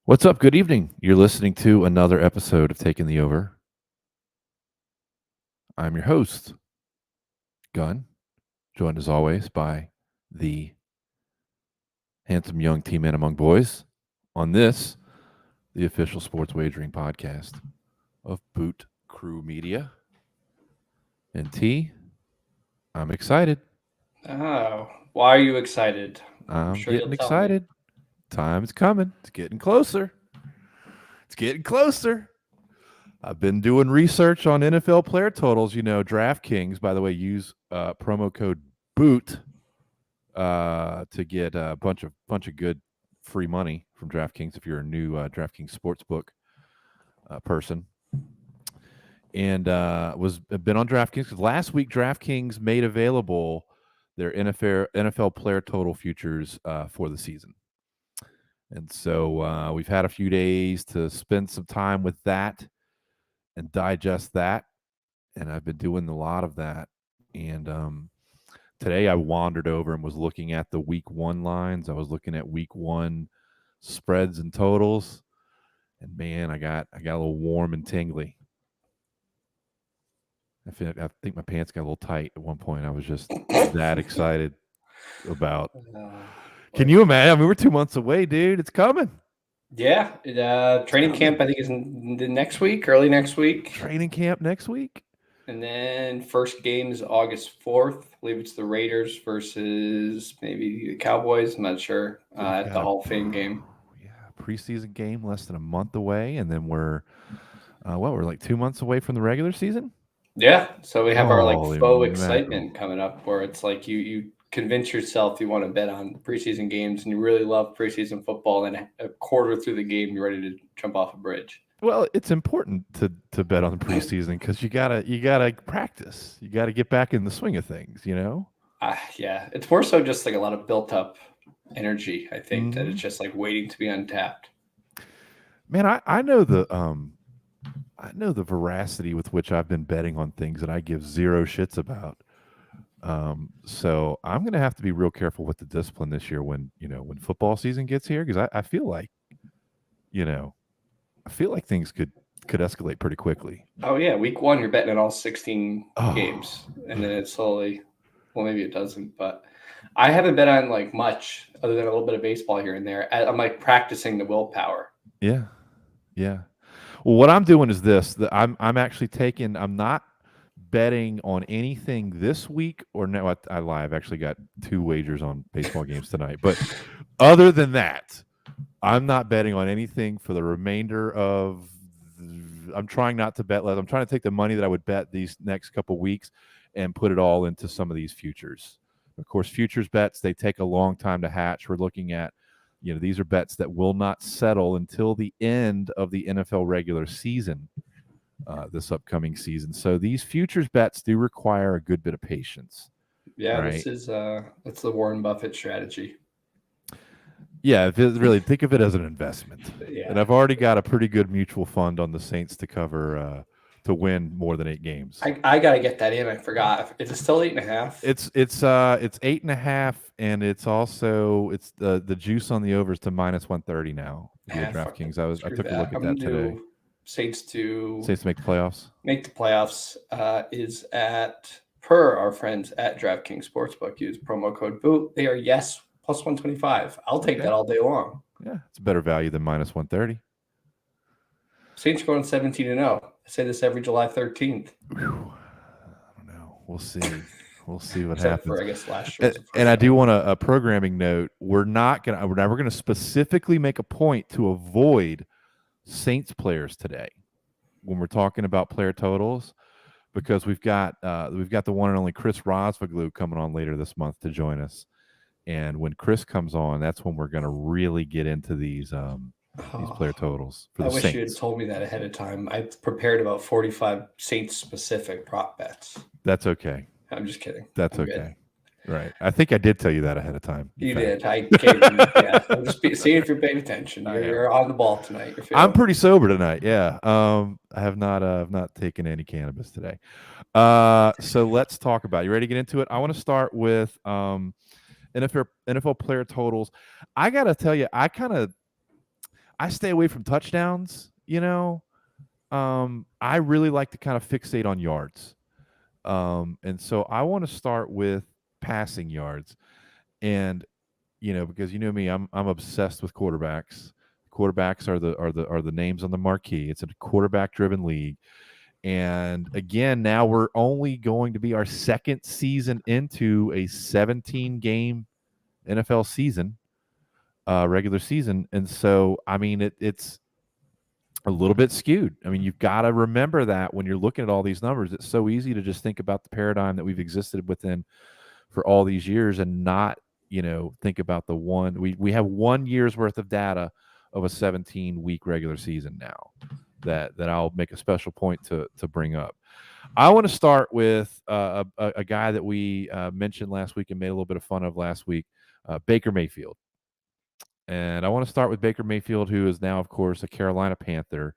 What's up? Good evening. You're listening to another episode of Taking the Over. I'm your host, Gunn, joined as always by the handsome young T-Man among boys on this, the official sports wagering podcast of Boot Crew Media. And T, I'm excited. Oh, why are you excited? I'm I'm sure you'll getting tell me. excited. Time's coming. It's getting closer. It's getting closer. I've been doing research on NFL player totals. You know, DraftKings, by the way, use promo code BOOT to get a bunch of good free money from DraftKings if you're a new DraftKings Sportsbook person. And was been on DraftKings 'cause last week. DraftKings made available their NFL player total futures for the season, and so we've had a few days to spend some time with that and digest that. And I've been doing a lot of that. And today I wandered over and was looking at the week one lines. I was looking at week one spreads and totals. And man, I got a little warm and tingly. I think my pants got a little tight at one point. I was just that excited about. Uh, Can what- you imagine? I mean, we're 2 months away, dude. It's coming. yeah, It's training camp coming. I think is the next week, early next week, Training camp next week. and then first game is August 4th. I believe it's the Raiders versus maybe the Cowboys. I'm not sure. So we've At the got Hall of Fame game. yeah, preseason game less than a month away, and then we're like 2 months away from the regular season. Yeah, so we have our like Holy faux mackerel! excitement coming up, where it's like you convince yourself you want to bet on preseason games, and you really love preseason football. And a quarter through the game, you're ready to jump off a bridge. Well, it's important to bet on the preseason because you gotta practice. You gotta get back in the swing of things. You know. Yeah, it's more so just like a lot of built up energy. I think that Hmm. it's just like waiting to be untapped. Man, I know the veracity with which I've been betting on things that I give zero shits about. So I'm gonna have to be real careful with the discipline this year when football season gets here because I feel like you know I feel like things could escalate pretty quickly. Oh yeah, week one you're betting on all 16 Oh, games, and then it slowly, well maybe it doesn't, but I haven't bet on like much other than a little bit of baseball here and there. I'm like practicing the willpower. yeah, yeah. Well, what I'm doing is this: that I'm actually taking. I'm not betting on anything this week or no. I lie. I've actually got two wagers on baseball games tonight. But other than that, I'm not betting on anything for the remainder of. I'm trying not to bet less. I'm trying to take the money that I would bet these next couple weeks and put it all into some of these futures. Of course, futures bets they take a long time to hatch. We're looking at, these are bets that will not settle until the end of the NFL regular season, this upcoming season. So these futures bets do require a good bit of patience, Yeah, right? this is that's the Warren Buffett strategy. Yeah, if it, really think of it as an investment. And Yeah, I've already got a pretty good mutual fund on the Saints to cover to win more than 8 games. I gotta get that in. I forgot. Is it still 8.5? It's 8.5, and it's the juice on the overs to -130 now via Fuck that. DraftKings. I Screw took a look that. at I'm gonna that today. do Saints to Saints to make the playoffs. make the playoffs. Is at per our friends at DraftKings Sportsbook. Use promo code BOOT. They are yes plus 125. I'll take Okay, that all day long. yeah, it's a better value than -130. Saints going 17-0. I say this every July 13th, Whew. I don't know. We'll see. We'll see what except happens. for I guess last year And, was the and first I do time. want a programming note. We're never gonna specifically make a point to avoid Saints players today when we're talking about player totals because we've got the one and only Chris Rosvaglu coming on later this month to join us. And when Chris comes on, that's when we're going to really get into these Oh, player totals for I the wish you had Saints. told me that ahead of time. I prepared about 45 Saints specific prop bets. That's okay. I'm just kidding. That's I'm good. okay. Right. I think I did tell you that ahead of time. In You fact, did. I gave you. Yeah. I'm just seeing if you're paying attention. I am. You're on the ball tonight. You're I'm feeling. pretty sober tonight. Yeah. I've not taken any cannabis today. So let's talk about it. You ready to get into it? I want to start with NFL player totals. I gotta tell you, I I stay away from touchdowns. I really like to kind of fixate on yards. And so I want to start with passing yards. And because you know me, I'm obsessed with quarterbacks. Quarterbacks are the names on the marquee. It's a quarterback driven league. And again, now we're only going to be our second season into a 17 game NFL season, regular season. And so, I mean, it's a little bit skewed. I mean, you've got to remember that when you're looking at all these numbers. It's so easy to just think about the paradigm that we've existed within for all these years and not, think about the one. We have 1 year's worth of data of a 17-week regular season now that I'll make a special point to bring up. I want to start with a guy that we mentioned last week and made a little bit of fun of last week, Baker Mayfield. And I want to start with Baker Mayfield, who is now, of course, a Carolina Panther.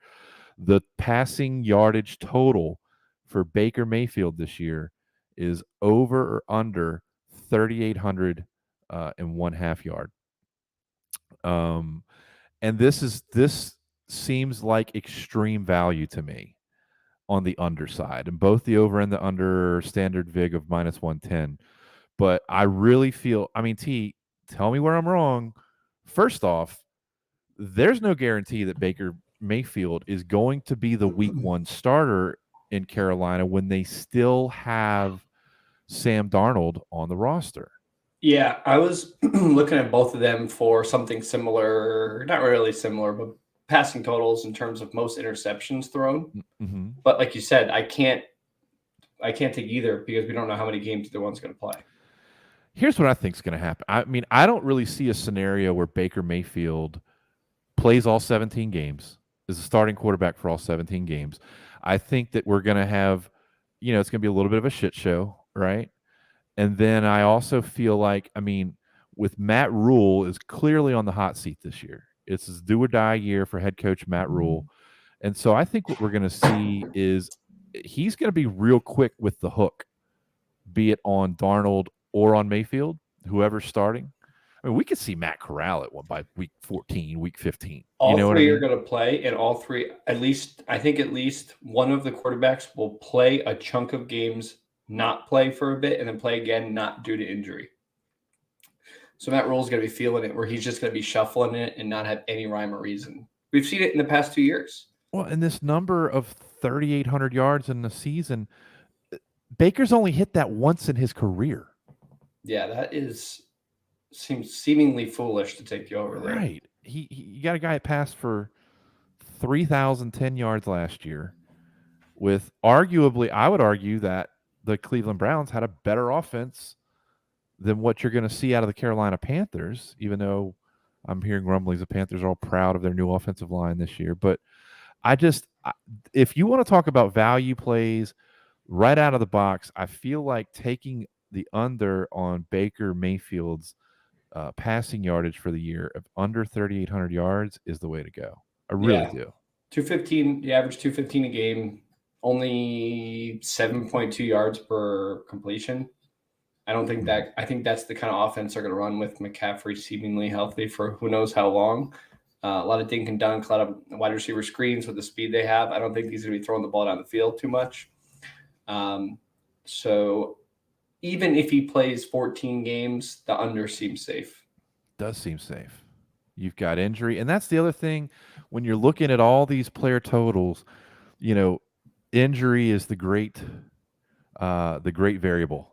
The passing yardage total for Baker Mayfield this year is over or under 3,800 and 1/2 yard. And this seems like extreme value to me on the underside, and both the over and the under standard VIG of -110. But I really feel, I mean, tell me where I'm wrong. First off, there's no guarantee that Baker Mayfield is going to be the week 1 starter in Carolina when they still have Sam Darnold on the roster. Yeah, I was looking at both of them for something similar, not really similar, but passing totals in terms of most interceptions thrown. Mm-hmm. But like you said, I can't take either because we don't know how many games either one's going to play. Here's what I think is going to happen. I mean, I don't really see a scenario where Baker Mayfield plays all 17 games, is a starting quarterback for all 17 games. I think that we're going to have, it's going to be a little bit of a shit show, right? And then I also feel like, I mean, with Matt Rule is clearly on the hot seat this year. It's his do or die year for head coach Matt Rule. And so I think what we're going to see is he's going to be real quick with the hook, be it on Darnold or on Mayfield, whoever's starting. I mean, we could see Matt Corral at one by week 14, week 15. All what three I mean? are going to play, and all three, at least one of the quarterbacks will play a chunk of games, not play for a bit, and then play again, not due to injury. So Matt Rule's going to be feeling it, where he's just going to be shuffling it and not have any rhyme or reason. We've seen it in the past 2 years. Well, and this number of 3,800 yards in the season, Baker's only hit that once in his career. Yeah, that seems seemingly foolish to take the over there. Right. He got a guy that passed for 3,010 yards last year with arguably, I would argue that the Cleveland Browns had a better offense than what you're going to see out of the Carolina Panthers, even though I'm hearing rumblings the Panthers are all proud of their new offensive line this year. But if you want to talk about value plays right out of the box, I feel like taking the under on Baker Mayfield's passing yardage for the year of under 3,800 yards is the way to go. I really do. 215, the average 215 a game, only 7.2 yards per completion. I think that's the kind of offense they're going to run with McCaffrey seemingly healthy for who knows how long. A lot of dink and dunk, a lot of wide receiver screens with the speed they have. I don't think he's going to be throwing the ball down the field too much. So even if he plays 14 games, the under seems safe. Does seem safe. You've got injury. And that's the other thing when you're looking at all these player totals, injury is the great variable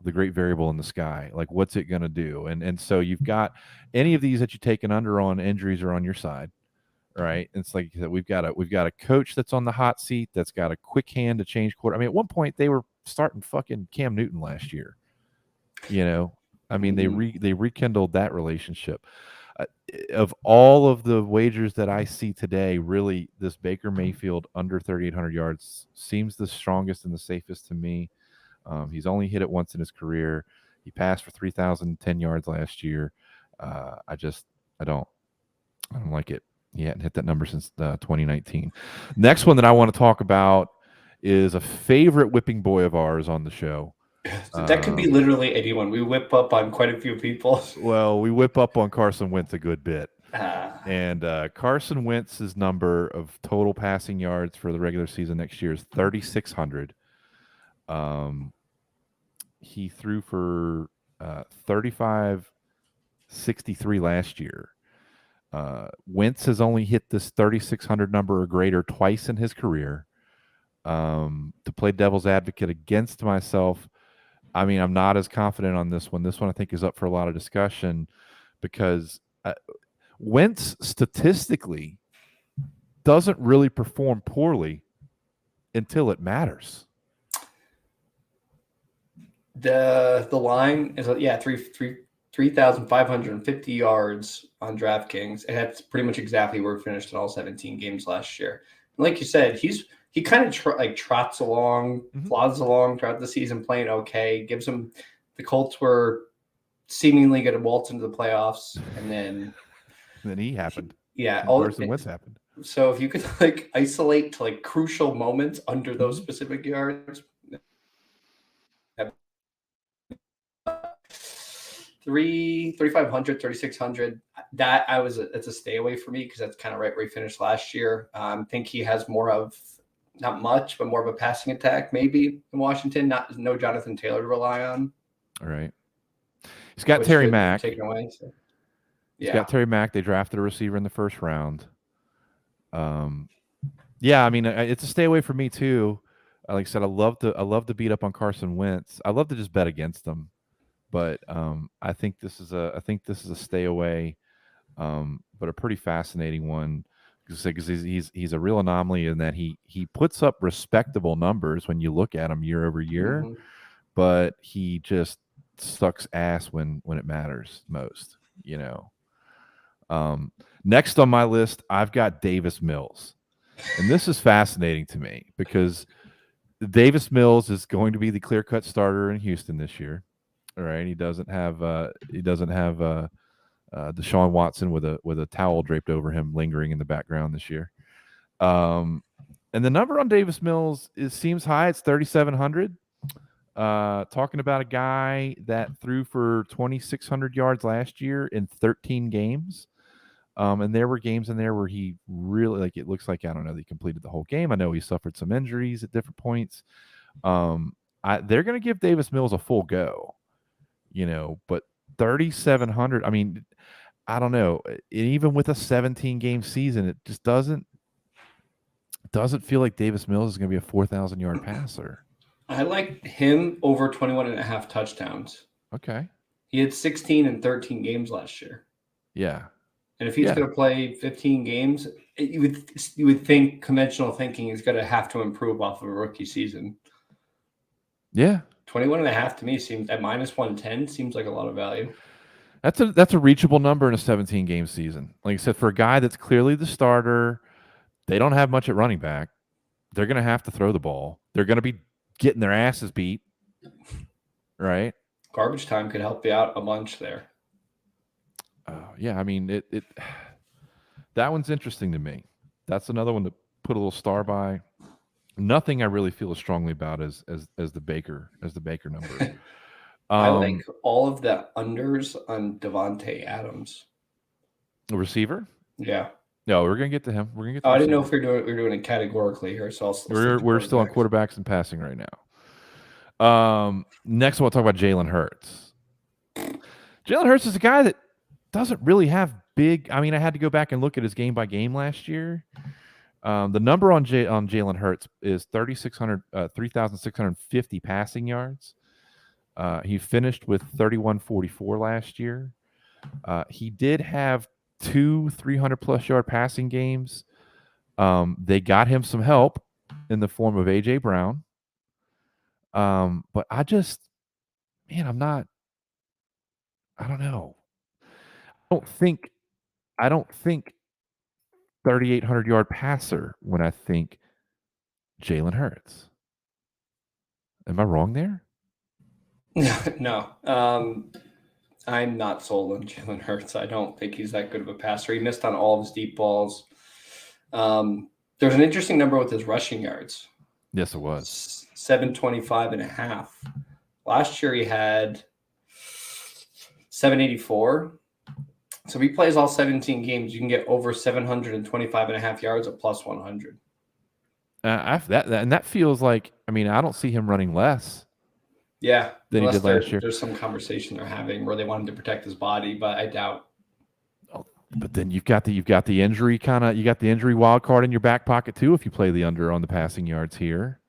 in the sky. Like, what's it going to do? And so you've got any of these that you take an under on, injuries are on your side, right? It's like that we've got a coach that's on the hot seat that's got a quick hand to change quarter. I mean, at one point they were starting fucking Cam Newton last year. I mean, they rekindled that relationship. Of all of the wagers that I see today, really, this Baker Mayfield under 3,800 yards seems the strongest and the safest to me. He's only hit it once in his career. He passed for 3,010 yards last year. I don't like it. He hadn't hit that number since 2019. Next one that I want to talk about is a favorite whipping boy of ours on the show. That could be literally anyone. We whip up on quite a few people. Well, we whip up on Carson Wentz a good bit. And Carson Wentz's number of total passing yards for the regular season next year is 3,600. He threw for 3,563 last year. Wentz has only hit this 3,600 number or greater twice in his career. To play devil's advocate against myself, I mean, I'm not as confident on this one. This one I think is up for a lot of discussion because Wentz statistically doesn't really perform poorly until it matters. The line is 3,550 yards on DraftKings, and that's pretty much exactly where we finished in all 17 games last year. And like you said, he kind of trots along, plods along throughout the season, playing okay. Gives him the Colts were seemingly going to waltz into the playoffs, and then he happened. Carson Wentz happened. So if you could isolate to crucial moments under those specific yards. 3,500, 3,600. That it's a stay away for me because that's kind of right where he finished last year. I think he has more of, not much, but more of a passing attack maybe in Washington. No Jonathan Taylor to rely on. All right. He's got Terry Mack. Taken away. So. Yeah. He's got Terry Mack. They drafted a receiver in the first round. Yeah, I mean, it's a stay away for me too. Like I said, I love to beat up on Carson Wentz. I love to just bet against them. But I think this is a stay away, but a pretty fascinating one because he's a real anomaly in that he puts up respectable numbers when you look at him year over year, but he just sucks ass when it matters most. Next on my list, I've got Davis Mills, and this is fascinating to me because Davis Mills is going to be the clear-cut starter in Houston this year. All right, he doesn't have Deshaun Watson with a towel draped over him lingering in the background this year. And the number on Davis Mills seems high. It's 3,700. Talking about a guy that threw for 2,600 yards last year in 13 games. And there were games in there where he really, it looks like, I don't know, he completed the whole game. I know he suffered some injuries at different points. They're going to give Davis Mills a full go. But 3,700, I mean, I don't know. Even with a 17-game season, it just doesn't feel like Davis Mills is going to be a 4,000-yard passer. I like him over 21.5 touchdowns. Okay. He had 16 in 13 games last year. Yeah. And if he's going to play 15 games, you would think conventional thinking is going to have to improve off of a rookie season. Yeah. 21.5 to me seems at -110 seems like a lot of value. That's a reachable number in a 17-game season. Like I said, for a guy that's clearly the starter, they don't have much at running back. They're going to have to throw the ball. They're going to be getting their asses beat, right? Garbage time could help you out a bunch there. Yeah, I mean it. That one's interesting to me. That's another one to put a little star by. Nothing I really feel as strongly about as the Baker number. I like all of the unders on Devontae Adams. The receiver? Yeah. No, we're gonna get to him. We're gonna get. To I didn't know if we're doing it categorically here, so we're still on quarterbacks and passing right now. Next, I want to talk about Jalen Hurts. Jalen Hurts is a guy that doesn't really have big. I mean, I had to go back and look at his game by game last year. The number on Jalen Hurts is 3,650 passing yards. He finished with 3,144 last year. He did have 2 300-plus yard passing games. They got him some help in the form of A.J. Brown. But I don't know. I don't think 3,800-yard passer when I think Jalen Hurts. Am I wrong there? No. I'm not sold on Jalen Hurts. I don't think he's that good of a passer. He missed on all of his deep balls. There's an interesting number with his rushing yards. Yes, it was. 725.5. Last year he had 784. So if he plays all 17 games, you can get over 725.5 yards at plus 100. And that feels like, I mean, I don't see him running less Yeah, than he unless did last year. there's some conversation they're having where they want him to protect his body, but I doubt. But then you've got the injury you got the injury wild card in your back pocket too if you play the under on the passing yards here.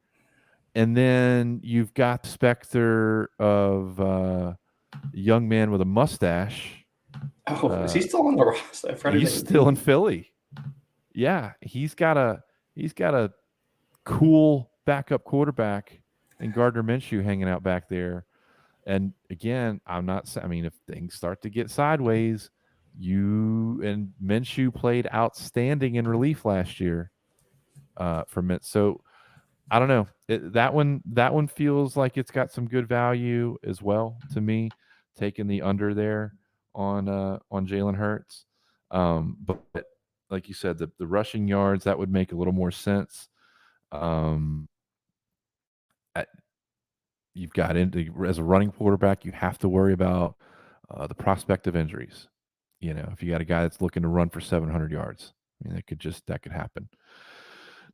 And then you've got the specter of a young man with a mustache. Oh, is he still on the roster? He's still in Philly. Yeah, he's got a cool backup quarterback in Gardner Minshew hanging out back there. And again, I mean, if things start to get sideways, Minshew played outstanding in relief last year for Mint. So I don't know. That one feels like it's got some good value as well to me, taking the under there on Jalen Hurts. But like you said, the rushing yards, that would make a little more sense. You've got as a running quarterback, you have to worry about the prospect of injuries. If you got a guy that's looking to run for 700 yards, I mean, that could happen.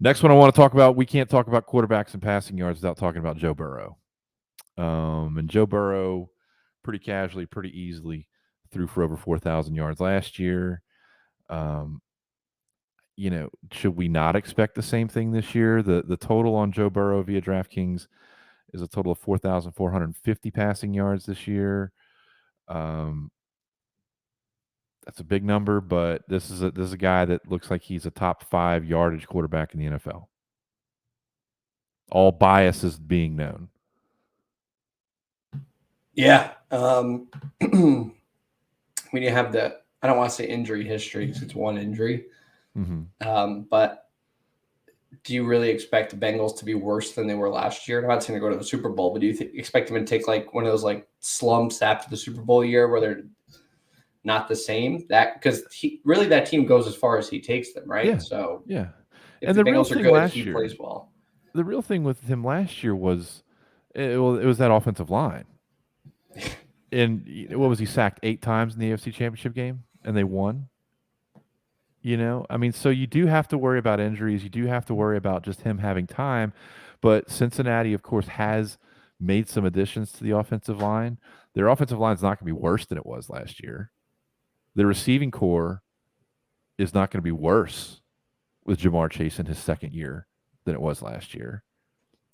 Next one I want to talk about, we can't talk about quarterbacks and passing yards without talking about Joe Burrow. And Joe Burrow, pretty casually, pretty easily, threw for over 4,000 yards last year. Should we not expect the same thing this year? The total on Joe Burrow via DraftKings is a total of 4,450 passing yards this year. That's a big number, but this is a guy that looks like he's a top 5 yardage quarterback in the NFL. All biases being known. Yeah. When you have I don't want to say injury history because it's one injury. Mm-hmm. But do you really expect the Bengals to be worse than they were last year? I'm not saying to go to the Super Bowl, but do you expect them to take like one of those like slumps after the Super Bowl year where they're not the same? Because that team goes as far as he takes them, right? Yeah. So yeah. If the Bengals are good, he plays well. The real thing with him last year was it was that offensive line. And what was he sacked 8 times in the AFC Championship game, and they won? I mean, so you do have to worry about injuries. You do have to worry about just him having time. But Cincinnati, of course, has made some additions to the offensive line. Their offensive line is not going to be worse than it was last year. The receiving core is not going to be worse with Jamar Chase in his second year than it was last year.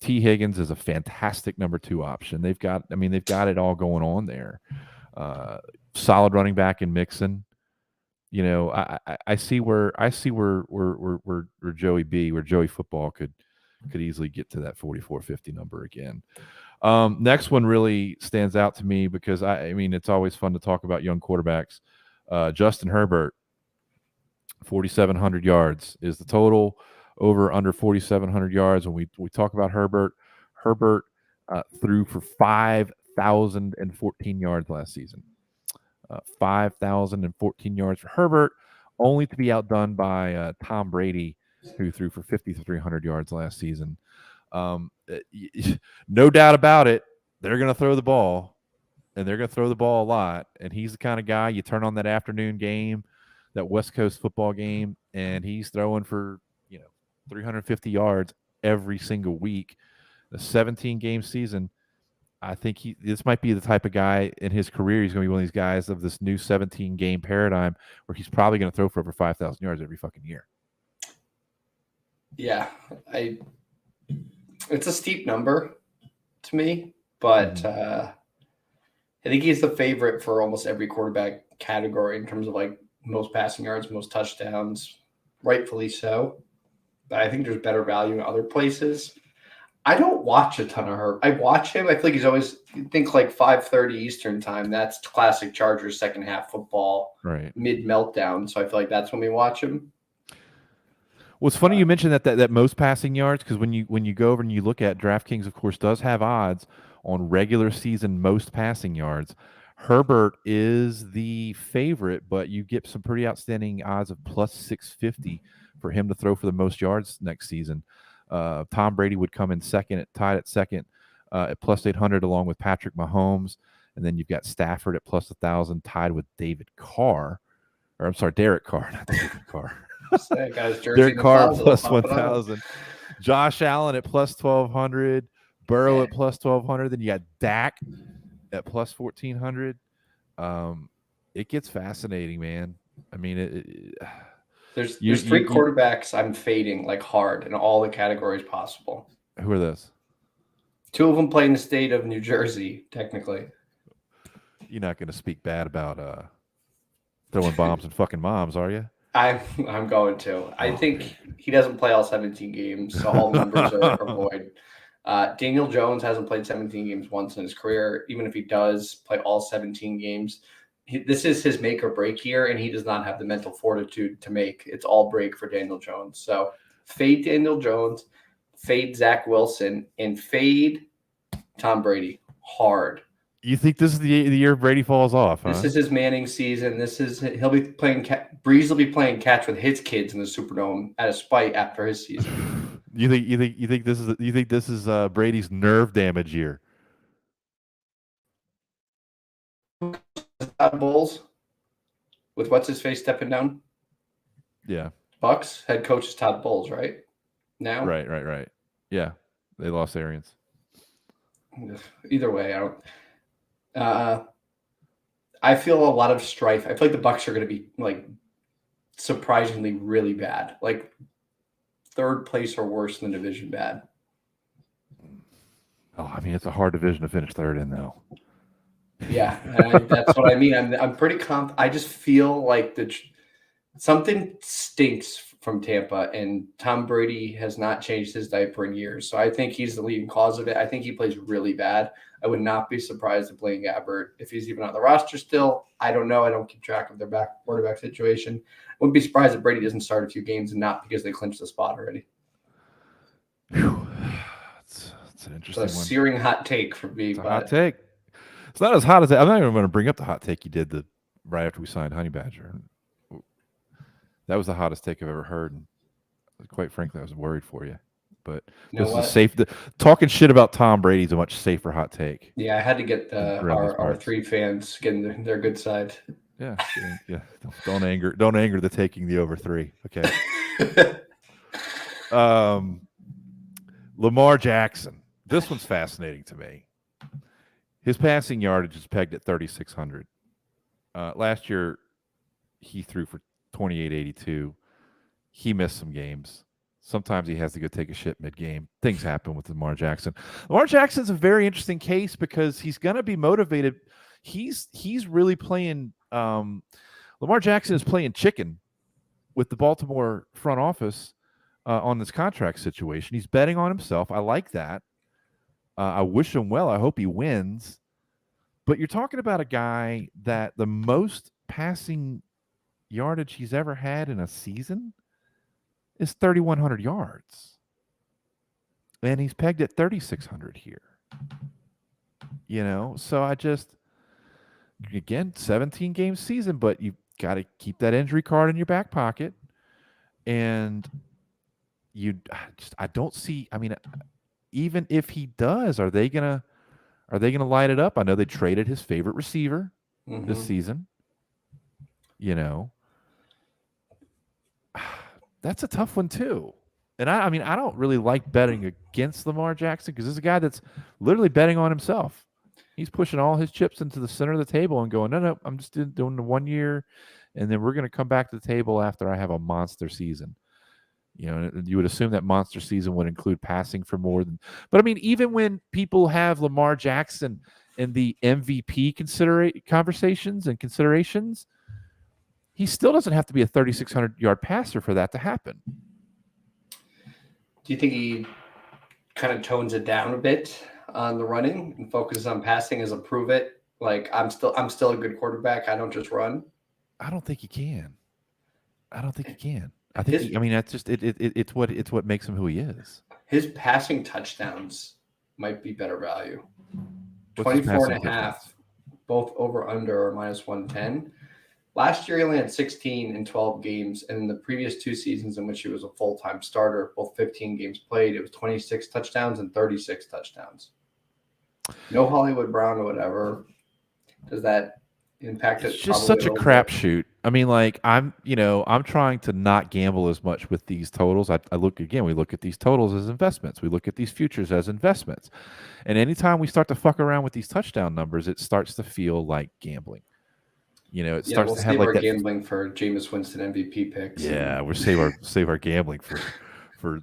T. Higgins is a fantastic number 2 option. They've got it all going on there. Solid running back in Mixon. I see where Joey Football could easily get to that 4450 number again. Next one really stands out to me because I mean it's always fun to talk about young quarterbacks. Justin Herbert, 4,700 yards is the total. Over under 4,700 yards. When we talk about Herbert threw for 5,014 yards last season. 5,014 yards for Herbert, only to be outdone by Tom Brady, who threw for 5,300 yards last season. No doubt about it, they're going to throw the ball, and they're going to throw the ball a lot. And he's the kind of guy you turn on that afternoon game, that West Coast football game, and he's throwing for 350 yards every single week. The 17-game season. I think this might be the type of guy in his career. He's going to be one of these guys of this new 17-game paradigm where he's probably going to throw for over 5,000 yards every fucking year. Yeah, it's a steep number to me, but I think he's the favorite for almost every quarterback category in terms of like most passing yards, most touchdowns, rightfully so. But I think there's better value in other places. I don't watch a ton of Herb. I watch him. I feel like he's always like 5:30 Eastern time. That's classic Chargers second half football, right? Mid meltdown. So I feel like that's when we watch him. Well, it's funny you mentioned that most passing yards because when you go over and you look at DraftKings, of course, does have odds on regular season most passing yards. Herbert is the favorite, but you get some pretty outstanding odds of plus 650 for him to throw for the most yards next season. Tom Brady would come in second, tied at second at plus 800, along with Patrick Mahomes, and then you've got Stafford at plus 1,000, tied with David Carr. Or I'm sorry, Derek Carr, not David Carr. That guy's jersey Derek in the Carr closet. plus Pop it out. 1,000. Josh Allen at plus 1,200. Burrow at plus 1,200. Then you got Dak at plus 1,400. It gets fascinating, man. I mean, There's 3 quarterbacks I'm fading like hard in all the categories possible. Who are those? 2 of them play in the state of New Jersey, technically. You're not going to speak bad about throwing bombs and fucking moms, are you? I'm going to. I think he doesn't play all 17 games, so all numbers are void. Daniel Jones hasn't played 17 games once in his career. Even if he does play all 17 games, this is his make or break year, and he does not have the mental fortitude to make. It's all break for Daniel Jones. So fade Daniel Jones, fade Zach Wilson, and fade Tom Brady hard. You think this is the year Brady falls off? Huh? This is his Manning season. He'll be playing. Breeze will be playing catch with his kids in the Superdome out of spite after his season. You think this is Brady's nerve damage year? Bulls with what's his face stepping down. Yeah. Bucks head coach is Todd Bowles, right? Now. Right. Yeah, they lost Arians. Either way, I don't. I feel a lot of strife. I feel like the Bucks are going to be like surprisingly really bad, like 3rd place or worse in the division bad. Oh, I mean, it's a hard division to finish 3rd in, though. Yeah, that's what I mean. I'm pretty confident. I just feel like something stinks from Tampa, and Tom Brady has not changed his diaper in years. So I think he's the leading cause of it. I think he plays really bad. I would not be surprised if Blaine Gabbert, if he's even on the roster still. I don't know. I don't keep track of their quarterback situation. I wouldn't be surprised if Brady doesn't start a few games, and not because they clinched the spot already. Whew. It's an interesting one. Searing hot take for me. It's a hot take. It's not as hot as I'm not even going to bring up the hot take you did right after we signed Honey Badger. That was the hottest take I've ever heard. And quite frankly, I was worried for you. But this is safe. Talking shit about Tom Brady is a much safer hot take. Yeah, I had to get our 3 fans getting their good side. Yeah. Don't anger the taking the over 3. Okay. Lamar Jackson. This one's fascinating to me. His passing yardage is pegged at 3,600. Last year, he threw for 2,882. He missed some games. Sometimes he has to go take a shit mid-game. Things happen with Lamar Jackson. Lamar Jackson's a very interesting case because he's going to be motivated. He's really playing Lamar Jackson is playing chicken with the Baltimore front office on this contract situation. He's betting on himself. I like that. I wish him well. I hope he wins. But you're talking about a guy that the most passing yardage he's ever had in a season is 3,100 yards. And he's pegged at 3,600 here. So again, 17-game season, but you've got to keep that injury card in your back pocket. And I don't see, even if he does, are they gonna light it up? I know they traded his favorite receiver this season. That's a tough one too. And I don't really like betting against Lamar Jackson because this is a guy that's literally betting on himself. He's pushing all his chips into the center of the table and going, no, I'm just doing the 1 year, and then we're going to come back to the table after I have a monster season. You would assume that monster season would include passing for more than. But even when people have Lamar Jackson in the MVP conversations and considerations, he still doesn't have to be a 3,600-yard passer for that to happen. Do you think he kind of tones it down a bit on the running and focuses on passing as a prove it? Like I'm still a good quarterback. I don't just run. I don't think he can. I think that's just it's what makes him who he is. His passing touchdowns might be better value. 24.5, both over under or minus 110. Last year he only had 16 in 12 games, and in the previous 2 seasons in which he was a full-time starter, both 15 games played, it was 26 touchdowns and 36 touchdowns. No Hollywood Brown or whatever. Does that impact it? It's just such a crapshoot. I mean, like I'm trying to not gamble as much with these totals. We look at these totals as investments. We look at these futures as investments. And anytime we start to fuck around with these touchdown numbers, it starts to feel like gambling. It starts we'll to have save like our that. gambling for Jameis Winston MVP picks. Yeah, we'll save our gambling for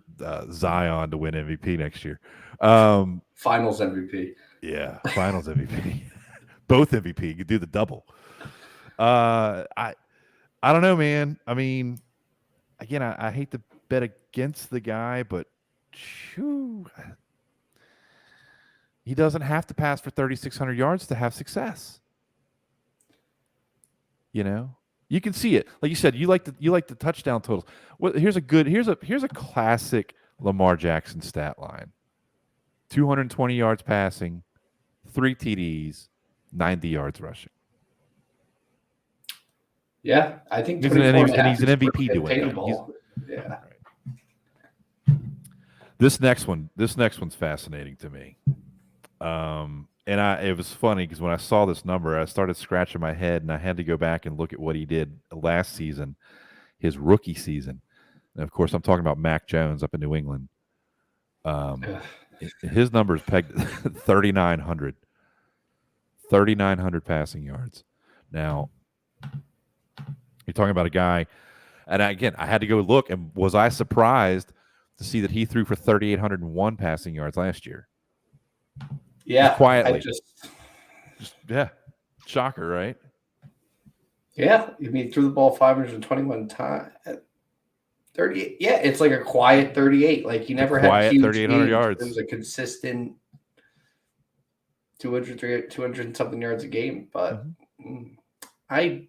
Zion to win MVP next year. Finals MVP. Yeah, Finals MVP, both MVP. You could do the double. I don't know, man. I mean, again, I hate to bet against the guy, but shoo, he doesn't have to pass for 3,600 yards to have success. You can see it. Like you said, you like the touchdown totals. Well, here's a classic Lamar Jackson stat line: 220 yards passing, 3 TDs, 90 yards rushing. Yeah, I think He's an MVP doing that. Yeah. Right. This next one's fascinating to me. It was funny because when I saw this number, I started scratching my head, and I had to go back and look at what he did last season, his rookie season. And of course, I'm talking about Mac Jones up in New England. His number is pegged at 3,900 passing yards. Now, you're talking about a guy, and again, I had to go look, and was I surprised to see that he threw for 3,801 passing yards last year? Yeah, just quietly. Just shocker, right? Yeah, I mean, threw the ball 521 times. 38. Yeah, it's like a quiet 38. Like he never had huge 3,800 yards. It was a consistent 200 and something yards a game. But I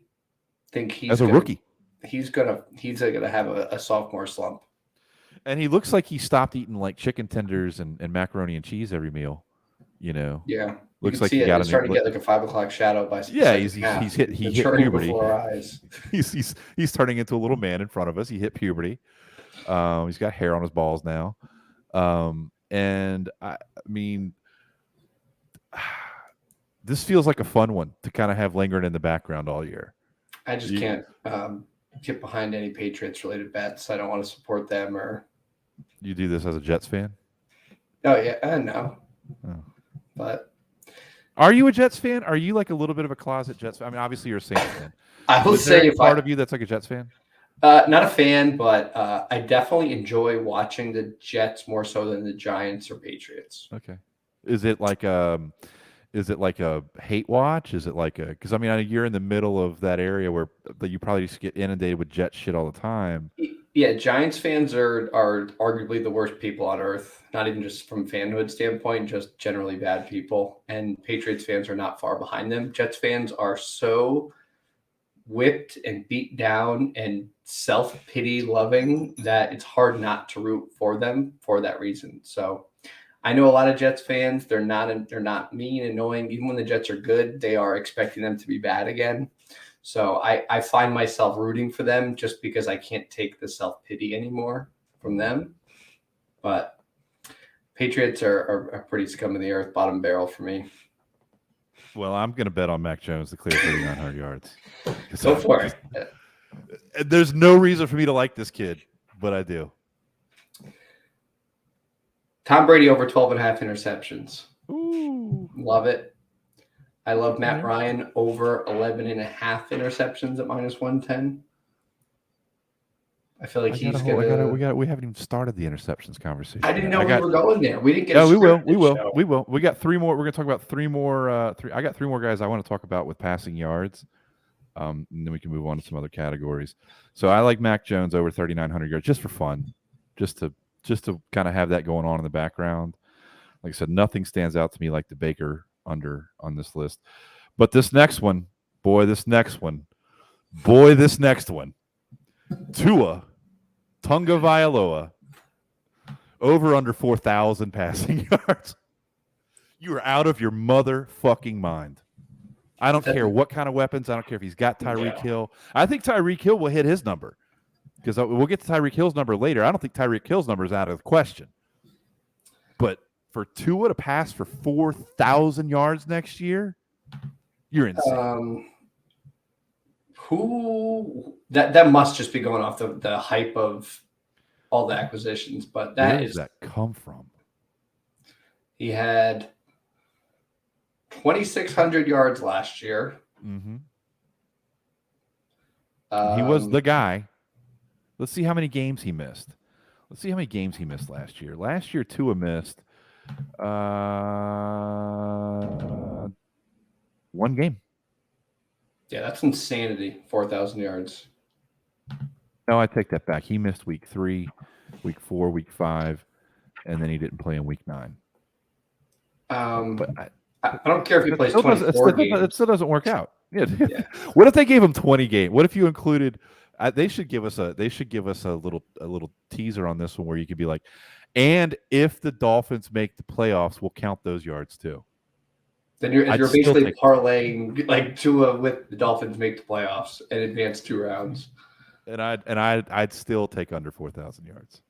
think he's a rookie. He's gonna have a sophomore slump. And he looks like he stopped eating like chicken tenders and macaroni and cheese every meal. Yeah, looks like he got he's starting to get like a 5 o'clock shadow by. Yeah, he hit puberty before our eyes. he's turning into a little man in front of us. He hit puberty. He's got hair on his balls now. And I mean, this feels like a fun one to kind of have lingering in the background all year. I just can't get behind any Patriots related bets. I don't want to support them. Or you do this as a Jets fan? Oh yeah, no. Oh. But are you a Jets fan? Are you like a little bit of a closet Jets fan? I mean, obviously you're a Saints fan. I will say, part of you that's like a Jets fan. Not a fan, but I definitely enjoy watching the Jets more so than the Giants or Patriots. Okay, is it like a hate watch? Is it like because I mean you're in the middle of that area where you probably just get inundated with Jet shit all the time. Yeah, Giants fans are arguably the worst people on earth, not even just from fanhood standpoint, just generally bad people. And Patriots fans are not far behind them. Jets fans are so whipped and beat down and self-pity loving that it's hard not to root for them for that reason. So I know a lot of Jets fans, they're not mean, annoying. Even when the Jets are good, they are expecting them to be bad again. So I find myself rooting for them just because I can't take the self-pity anymore from them. But Patriots are pretty scum of the earth, bottom barrel for me. Well, I'm going to bet on Mac Jones to clear 3,900 yards. Go for it. There's no reason for me to like this kid, but I do. Tom Brady over 12.5 interceptions. Ooh. Love it. I love Matt Ryan over 11.5 interceptions at -110. I feel like he's gonna. We haven't even started the interceptions conversation. I didn't know we were going there. We didn't get. No, we will. We got 3 more. We're gonna talk about 3 more. I got 3 more guys I want to talk about with passing yards. And then we can move on to some other categories. So I like Mac Jones over 3,900 yards just for fun, just to kind of have that going on in the background. Like I said, nothing stands out to me like the Baker under on this list. But this next one, this next one. Tua Tagovailoa over under 4,000 passing yards. You are out of your motherfucking mind. I don't care what kind of weapons. I don't care if he's got Tyreek Hill. I think Tyreek Hill will hit his number because we'll get to Tyreek Hill's number later. I don't think Tyreek Hill's number is out of the question. But for Tua to pass for 4,000 yards next year, you're insane. Who that must just be going off the hype of all the acquisitions, but Where does that come from? He had 2,600 yards last year. Mm-hmm. He was the guy. Let's see how many games he missed. Let's see how many games he missed last year. Last year, Tua missed 1 game. Yeah, that's insanity. 4,000 yards. No, I take that back. He missed week 3, week 4, week 5, and then he didn't play in week 9. But I don't care if he plays 24 games. It still doesn't work out. Yeah. What if they gave him 20 games? What if you included? They should give us a little teaser on this one where you could be like, and if the Dolphins make the playoffs, we'll count those yards too. Then you're basically parlaying like Tua with the Dolphins make the playoffs and advance 2 rounds. And I'd still take under 4,000 yards.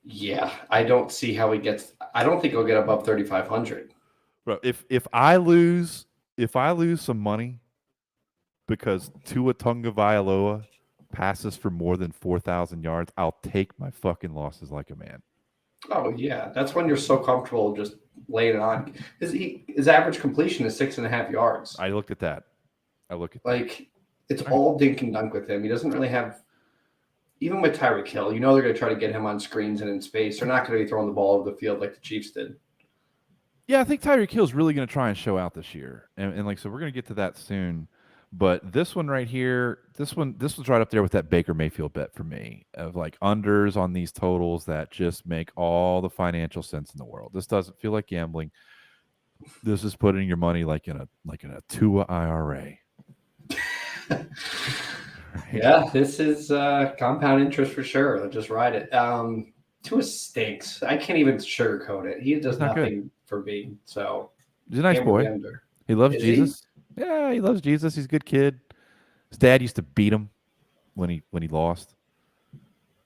Yeah, I don't see how he gets. I don't think he'll get above 3,500. Bro, if I lose some money because Tua Tagovailoa passes for more than 4,000 yards, I'll take my fucking losses like a man. Oh yeah, that's when you're so comfortable just laying it on. His average completion is 6.5 yards. I looked at that. Like it's all dink and dunk with him. He doesn't really have. Even with Tyreek Hill, they're going to try to get him on screens and in space. They're not going to be throwing the ball over the field like the Chiefs did. Yeah, I think Tyreek Hill is really going to try and show out this year, and like so, we're going to get to that soon. But this one right here, this was right up there with that Baker Mayfield bet for me of like unders on these totals that just make all the financial sense in the world. This doesn't feel like gambling. This is putting your money like in a Tua IRA. Right. Yeah, this is compound interest for sure. I'll just ride it. Tua stinks. I can't even sugarcoat it. He does nothing for me. So he's a nice boy. He loves Jesus. Yeah, he loves Jesus. He's a good kid. His dad used to beat him when he lost.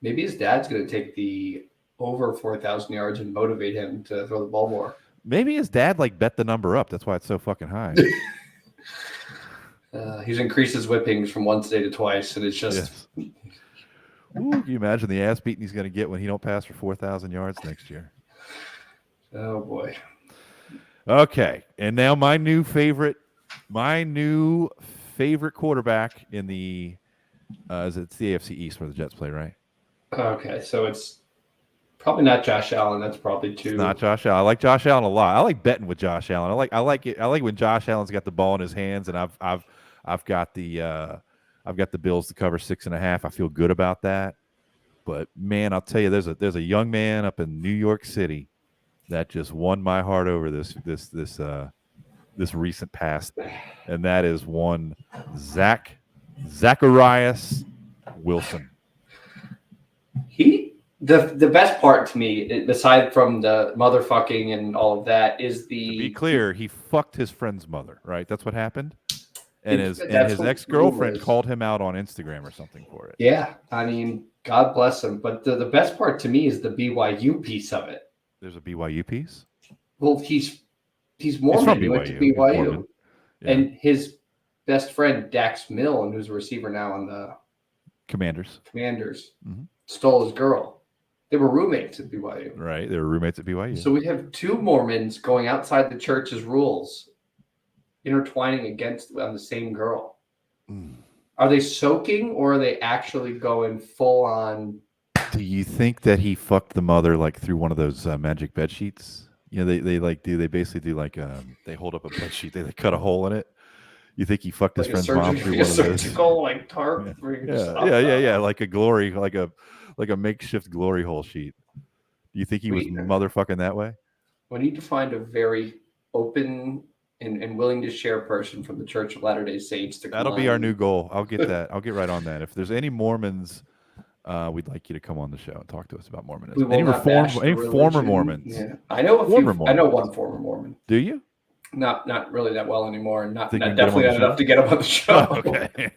Maybe his dad's going to take the over 4,000 yards and motivate him to throw the ball more. Maybe his dad bet the number up. That's why it's so fucking high. He's increased his whippings from once a day to twice, and it's just. Yes. Ooh, can you imagine the ass beating he's going to get when he don't pass for 4,000 yards next year? Oh boy. Okay, and now my new favorite quarterback in the it's the AFC East where the Jets play, right? Okay, so it's probably not Josh Allen. That's probably too. It's not Josh Allen. I like Josh Allen a lot. I like betting with Josh Allen. I like it. I like when Josh Allen's got the ball in his hands, and I've got the Bills to cover 6.5. I feel good about that. But man, I'll tell you, there's a young man up in New York City that just won my heart over this recent past, and that is one Zacharias Wilson. The best part to me, aside from the motherfucking and all of that, is To be clear, he fucked his friend's mother, right? That's what happened. And his ex-girlfriend called him out on Instagram or something for it. Yeah, I mean, God bless him. But the best part to me is the BYU piece of it. There's a BYU piece? Well, he's Mormon. From BYU. He went to BYU. Yeah. And his best friend, Dax Milne, who's a receiver now on the Commanders, mm-hmm. stole his girl. They were roommates at BYU. Right, they were roommates at BYU. So we have 2 Mormons going outside the church's rules, intertwining on the same girl. Mm. Are they soaking or are they actually going full on? Do you think that he fucked the mother through one of those magic bed sheets? They basically do they hold up a bed sheet, they cut a hole in it. You think he fucked his friend's mom through one of those? Surgical tarp. Yeah. Like a glory, like a makeshift glory hole sheet. Do you think he was motherfucking that way? We need to find a very open and willing to share person from the Church of Latter-day Saints. That'll be our new goal. I'll get that. I'll get right on that. If there's any Mormons, we'd like you to come on the show and talk to us about Mormonism. Any former Mormons? Yeah. I know a few. I know one former Mormon. Do you? Not really that well anymore, and not definitely not enough to get him on the show. Okay.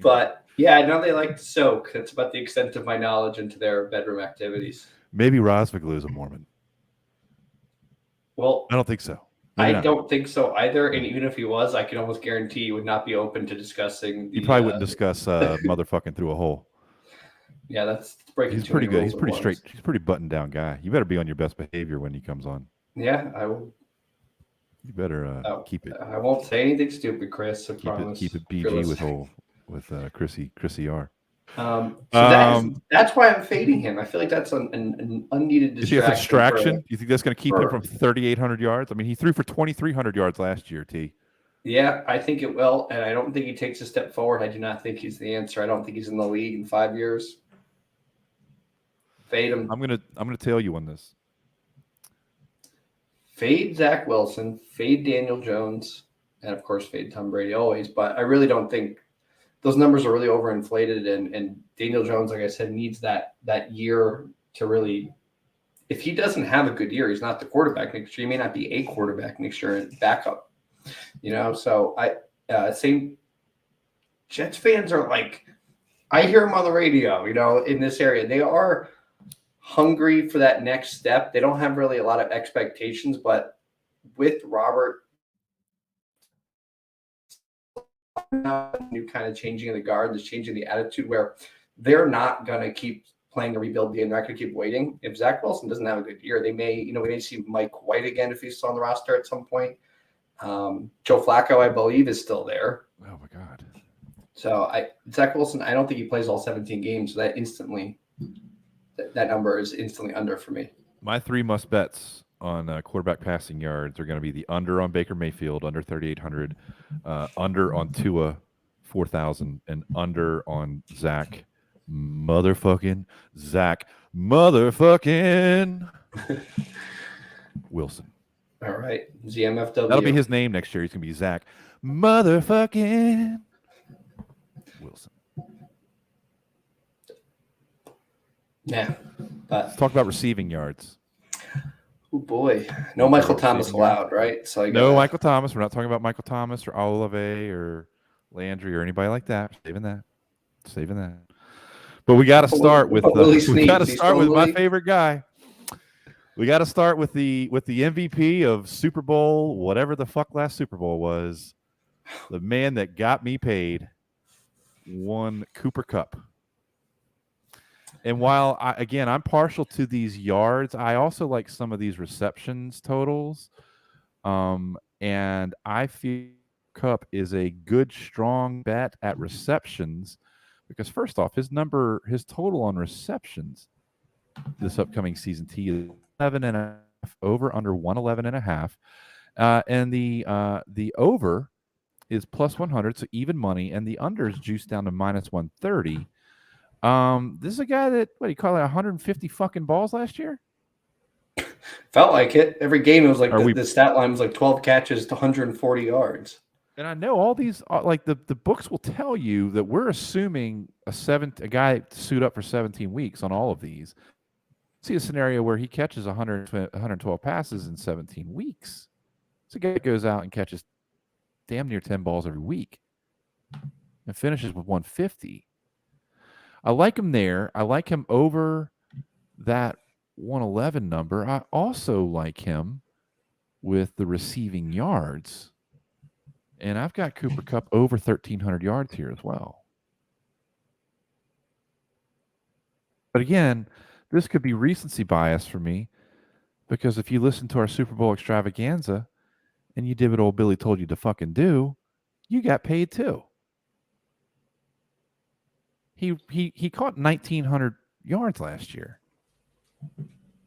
But yeah, I know they like to soak. That's about the extent of my knowledge into their bedroom activities. Maybe Rosviglu is a Mormon. Well, I don't think so. I don't think so either. And even if he was, I can almost guarantee he would not be open to discussing. You probably wouldn't discuss motherfucking through a hole. Yeah, that's breaking. He's pretty good. He's pretty straight. He's a pretty buttoned down guy. You better be on your best behavior when he comes on. Yeah, I will. You better keep it. I won't say anything stupid, Chris. I promise. Keep it BG with Chrissy R. So that's why I'm fading him. I feel like that's an unneeded distraction. Is he a distraction? You think that's going to keep him from 3,800 yards? I mean, he threw for 2,300 yards last year, T. Yeah, I think it will, and I don't think he takes a step forward. I do not think he's the answer. I don't think he's in the league in 5 years. Fade him. I'm gonna tell you on this. Fade Zach Wilson, fade Daniel Jones, and of course fade Tom Brady always. But I really don't think those numbers are really overinflated. And Daniel Jones, like I said, needs that year to really. If he doesn't have a good year, he's not the quarterback next year. He may not be a quarterback next year and backup. So same. Jets fans are like, I hear them on the radio. In this area, they are hungry for that next step. They don't have really a lot of expectations, but with Robert, new kind of changing of the guard, this changing the attitude where they're not going to keep playing a rebuild game. They're not going to keep waiting. If Zach Wilson doesn't have a good year, they may, we may see Mike White again if he's still on the roster at some point. Joe Flacco, I believe, is still there. Oh my God. So Zach Wilson, I don't think he plays all 17 games. So that number is instantly under for me. My 3 must bets on quarterback passing yards are going to be the under on Baker Mayfield, under 3,800, under on Tua, 4,000, and under on Zach motherfucking Wilson. All right. ZMFW. That'll be his name next year. He's going to be Zach motherfucking Wilson. Yeah. Let's talk about receiving yards. Oh, boy. No Michael Thomas allowed, right? So no Michael Thomas. We're not talking about Michael Thomas or Olave or Landry or anybody like that. Saving that. But we got to start with my favorite guy. We got to start with the MVP of Super Bowl, whatever the fuck last Super Bowl was. The man that got me paid won Cooper Kupp. And while I'm partial to these yards, I also like some of these receptions totals. And I feel Kupp is a good, strong bet at receptions because first off, his total on receptions this upcoming season T is 11.5, over under 111.5. And the over is plus 100, so even money, and the under is juiced down to minus 130. This is a guy that, what do you call it, 150 fucking balls last year? Felt like it. Every game it was like the stat line was like 12 catches to 140 yards. And I know all these, like the books will tell you that we're assuming a guy suit up for 17 weeks on all of these. See a scenario where he catches 112 passes in 17 weeks. So a guy goes out and catches damn near 10 balls every week and finishes with 150. I like him there. I like him over that 111 number. I also like him with the receiving yards. And I've got Cooper Kupp over 1,300 yards here as well. But again, this could be recency bias for me because if you listen to our Super Bowl extravaganza and you did what old Billy told you to fucking do, you got paid too. He caught 1,900 yards last year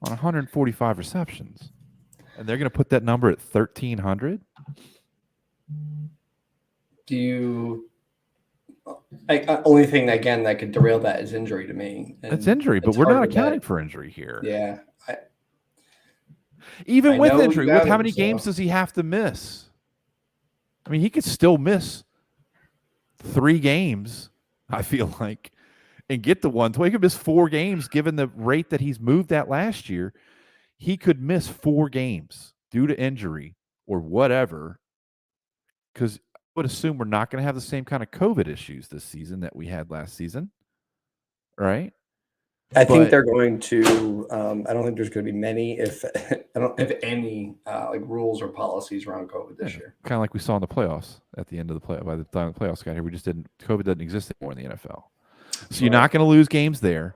on 145 receptions. And they're going to put that number at 1,300? Only thing, again, that could derail that is injury to me. It's injury, but we're not accounting for injury here. Yeah. Even with injury, with how many games does he have to miss? I mean, he could still miss 3 games, I feel like, and get the 120. He could miss 4 games given the rate that he's moved at last year. He could miss 4 games due to injury or whatever, because I would assume we're not going to have the same kind of COVID issues this season that we had last season, right? I think But- they're going to. I don't think there's going to be many, if any, like rules or policies around COVID this year. Kind of like we saw in the playoffs at the end of the play. By the time the playoffs got here, COVID doesn't exist anymore in the NFL. So you're not going to lose games there.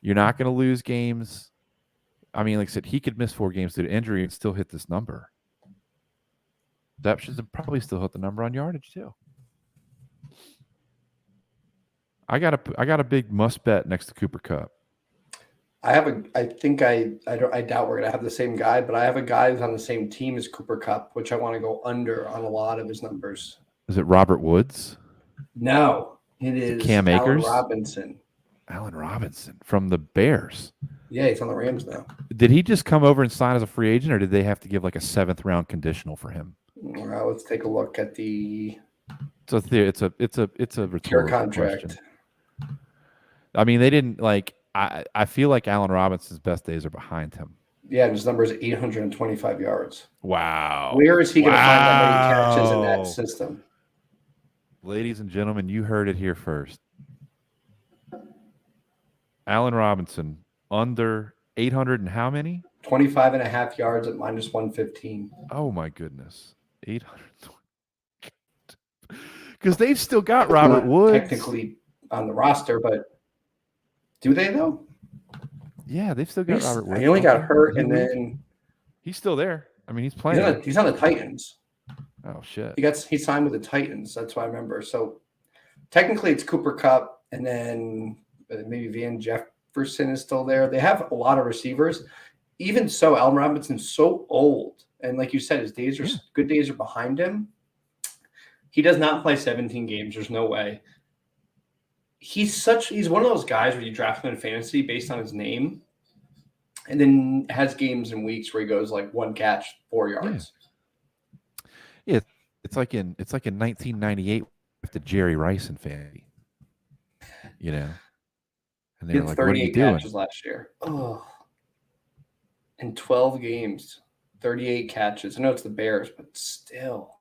You're not going to lose games. I mean, like I said, he could miss 4 games due to injury and still hit this number. That should probably still hit the number on yardage too. I got a big must bet next to Cooper Kupp. I doubt we're gonna have the same guy, but I have a guy who's on the same team as Cooper Kupp, which I want to go under on a lot of his numbers. Is it Robert Woods? No, it is Cam Akers? Allen Robinson from the Bears. Yeah, he's on the Rams now. Did he just come over and sign as a free agent, or did they have to give like a 7th round conditional for him? Well, let's take a look at the. It's a rhetorical contract. question. I mean, they didn't like. I feel like Allen Robinson's best days are behind him. Yeah, his number is 825 yards. Wow. Where is he going to find that many catches in that system? Ladies and gentlemen, you heard it here first. Allen Robinson under 800 and how many? 25.5 yards at minus 115. Oh my goodness. 800. Because they've still got Robert Woods. Technically on the roster, but do they though? Yeah, they've still got Robert Woods. He only got hurt, and then he's still there. I mean, he's playing. He's on the Titans. Oh shit. He signed with the Titans. That's what I remember. So technically, it's Cooper Kupp, and then maybe Van Jefferson is still there. They have a lot of receivers. Even so, Allen Robinson's so old, and like you said, his good days are behind him. He does not play 17 games. There's no way. He's one of those guys where you draft him in fantasy based on his name, and then has games and weeks where he goes like 1 catch, 4 yards. Yeah, it's like in 1998 with the Jerry Rice in fantasy, you know. And they were like, "What are you doing?" Catches last year. Oh, in 12 games, 38 catches. I know it's the Bears, but still.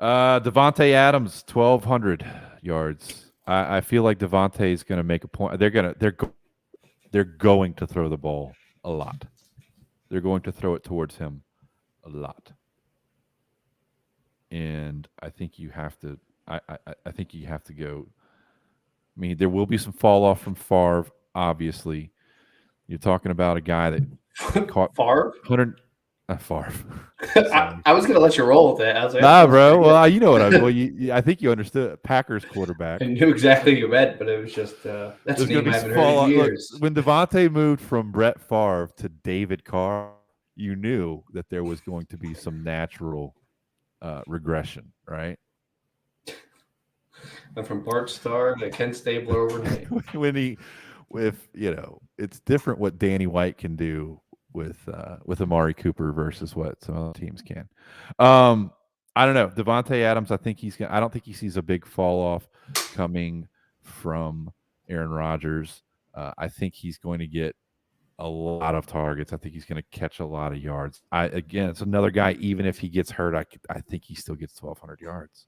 Devontae Adams, 1,200 yards. I feel like Devontae is going to make a point. They're going to throw the ball a lot. They're going to throw it towards him a lot. And I think you have to. I think you have to go. I mean, there will be some fall off from Favre. Obviously, you're talking about a guy that caught Favre. Favre. I was going to let you roll with it. I was like, nah, bro. Well, you know what I think you understood. Packers quarterback. I knew exactly what you meant, but it was just that's a name I haven't heard in years. Look, when Devontae moved from Brett Favre to David Carr, you knew that there was going to be some natural regression, right? And from Bart Starr to Ken Stabler overnight. It's different what Danny White can do with Amari Cooper versus what some other teams can. I don't know. Devontae Adams, I don't think he sees a big fall off coming from Aaron Rodgers. I think he's going to get a lot of targets. I think he's going to catch a lot of yards. It's another guy. Even if he gets hurt, I think he still gets 1,200 yards.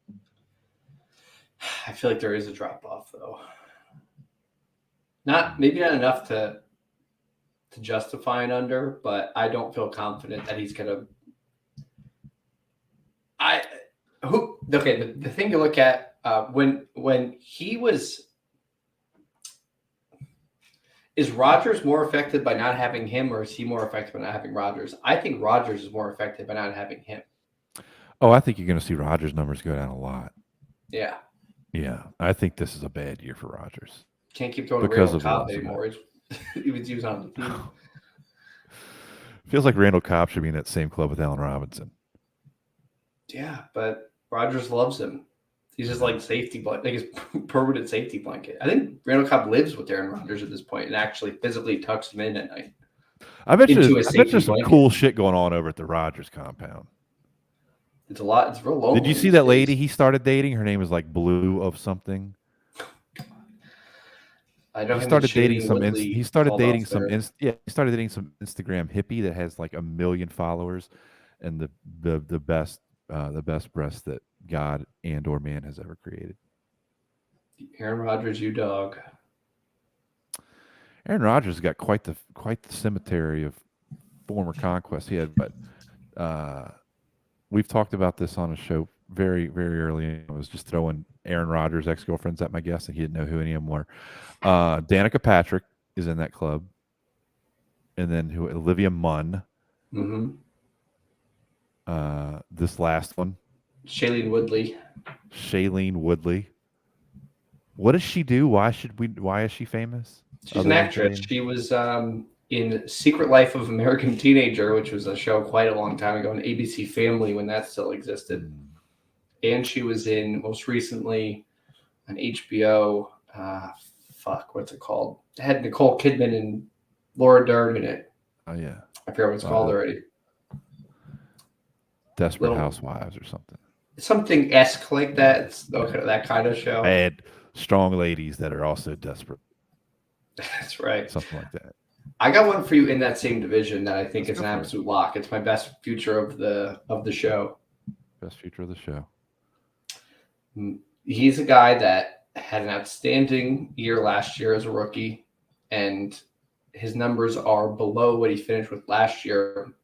I feel like there is a drop off though. Maybe not enough to justify an under, but I don't feel confident that he's gonna. The thing to look at when he was. Is Rodgers more affected by not having him, or is he more affected by not having Rodgers? I think Rodgers is more affected by not having him. Oh, I think you're going to see Rodgers' numbers go down a lot. Yeah. Yeah, I think this is a bad year for Rodgers. Can't keep throwing Randall Cobb anymore. He was on the team. Feels like Randall Cobb should be in that same club with Allen Robinson. Yeah, but Rodgers loves him. He's just like safety blanket, like his permanent safety blanket. I think Randall Cobb lives with Aaron Rodgers at this point and actually physically tucks him in at night. I bet there's some cool shit going on over at the Rodgers compound. It's a lot. It's real low. Did you see that lady he started dating? Her name is like Blue of something. I don't. He started dating some. He started dating some. He started dating some Instagram hippie that has like 1 million followers, and the best breast that God and or man has ever created. Aaron Rodgers, you dog. Aaron Rodgers got quite the cemetery of former conquests he had, but we've talked about this on a show very, very early. I was just throwing Aaron Rodgers' ex-girlfriends at my guest, and he didn't know who any of them were. Danica Patrick is in that club. And then Olivia Munn. Mm-hmm. This last one. Shailene Woodley. What does she do? Why is she famous? She's an actress. She was in Secret Life of American Teenager, which was a show quite a long time ago on ABC Family when that still existed. And she was in, most recently, on HBO, what's it called? It had Nicole Kidman and Laura Dern in it. Oh, yeah. I forget what it's called already. Desperate Housewives or something. Something esque like that. It's that kind of show. Bad, strong ladies that are also desperate. That's right. Something like that. I got one for you in that same division that I think is an absolute lock. It's my best future of the show. Best future of the show. He's a guy that had an outstanding year last year as a rookie, and his numbers are below what he finished with last year.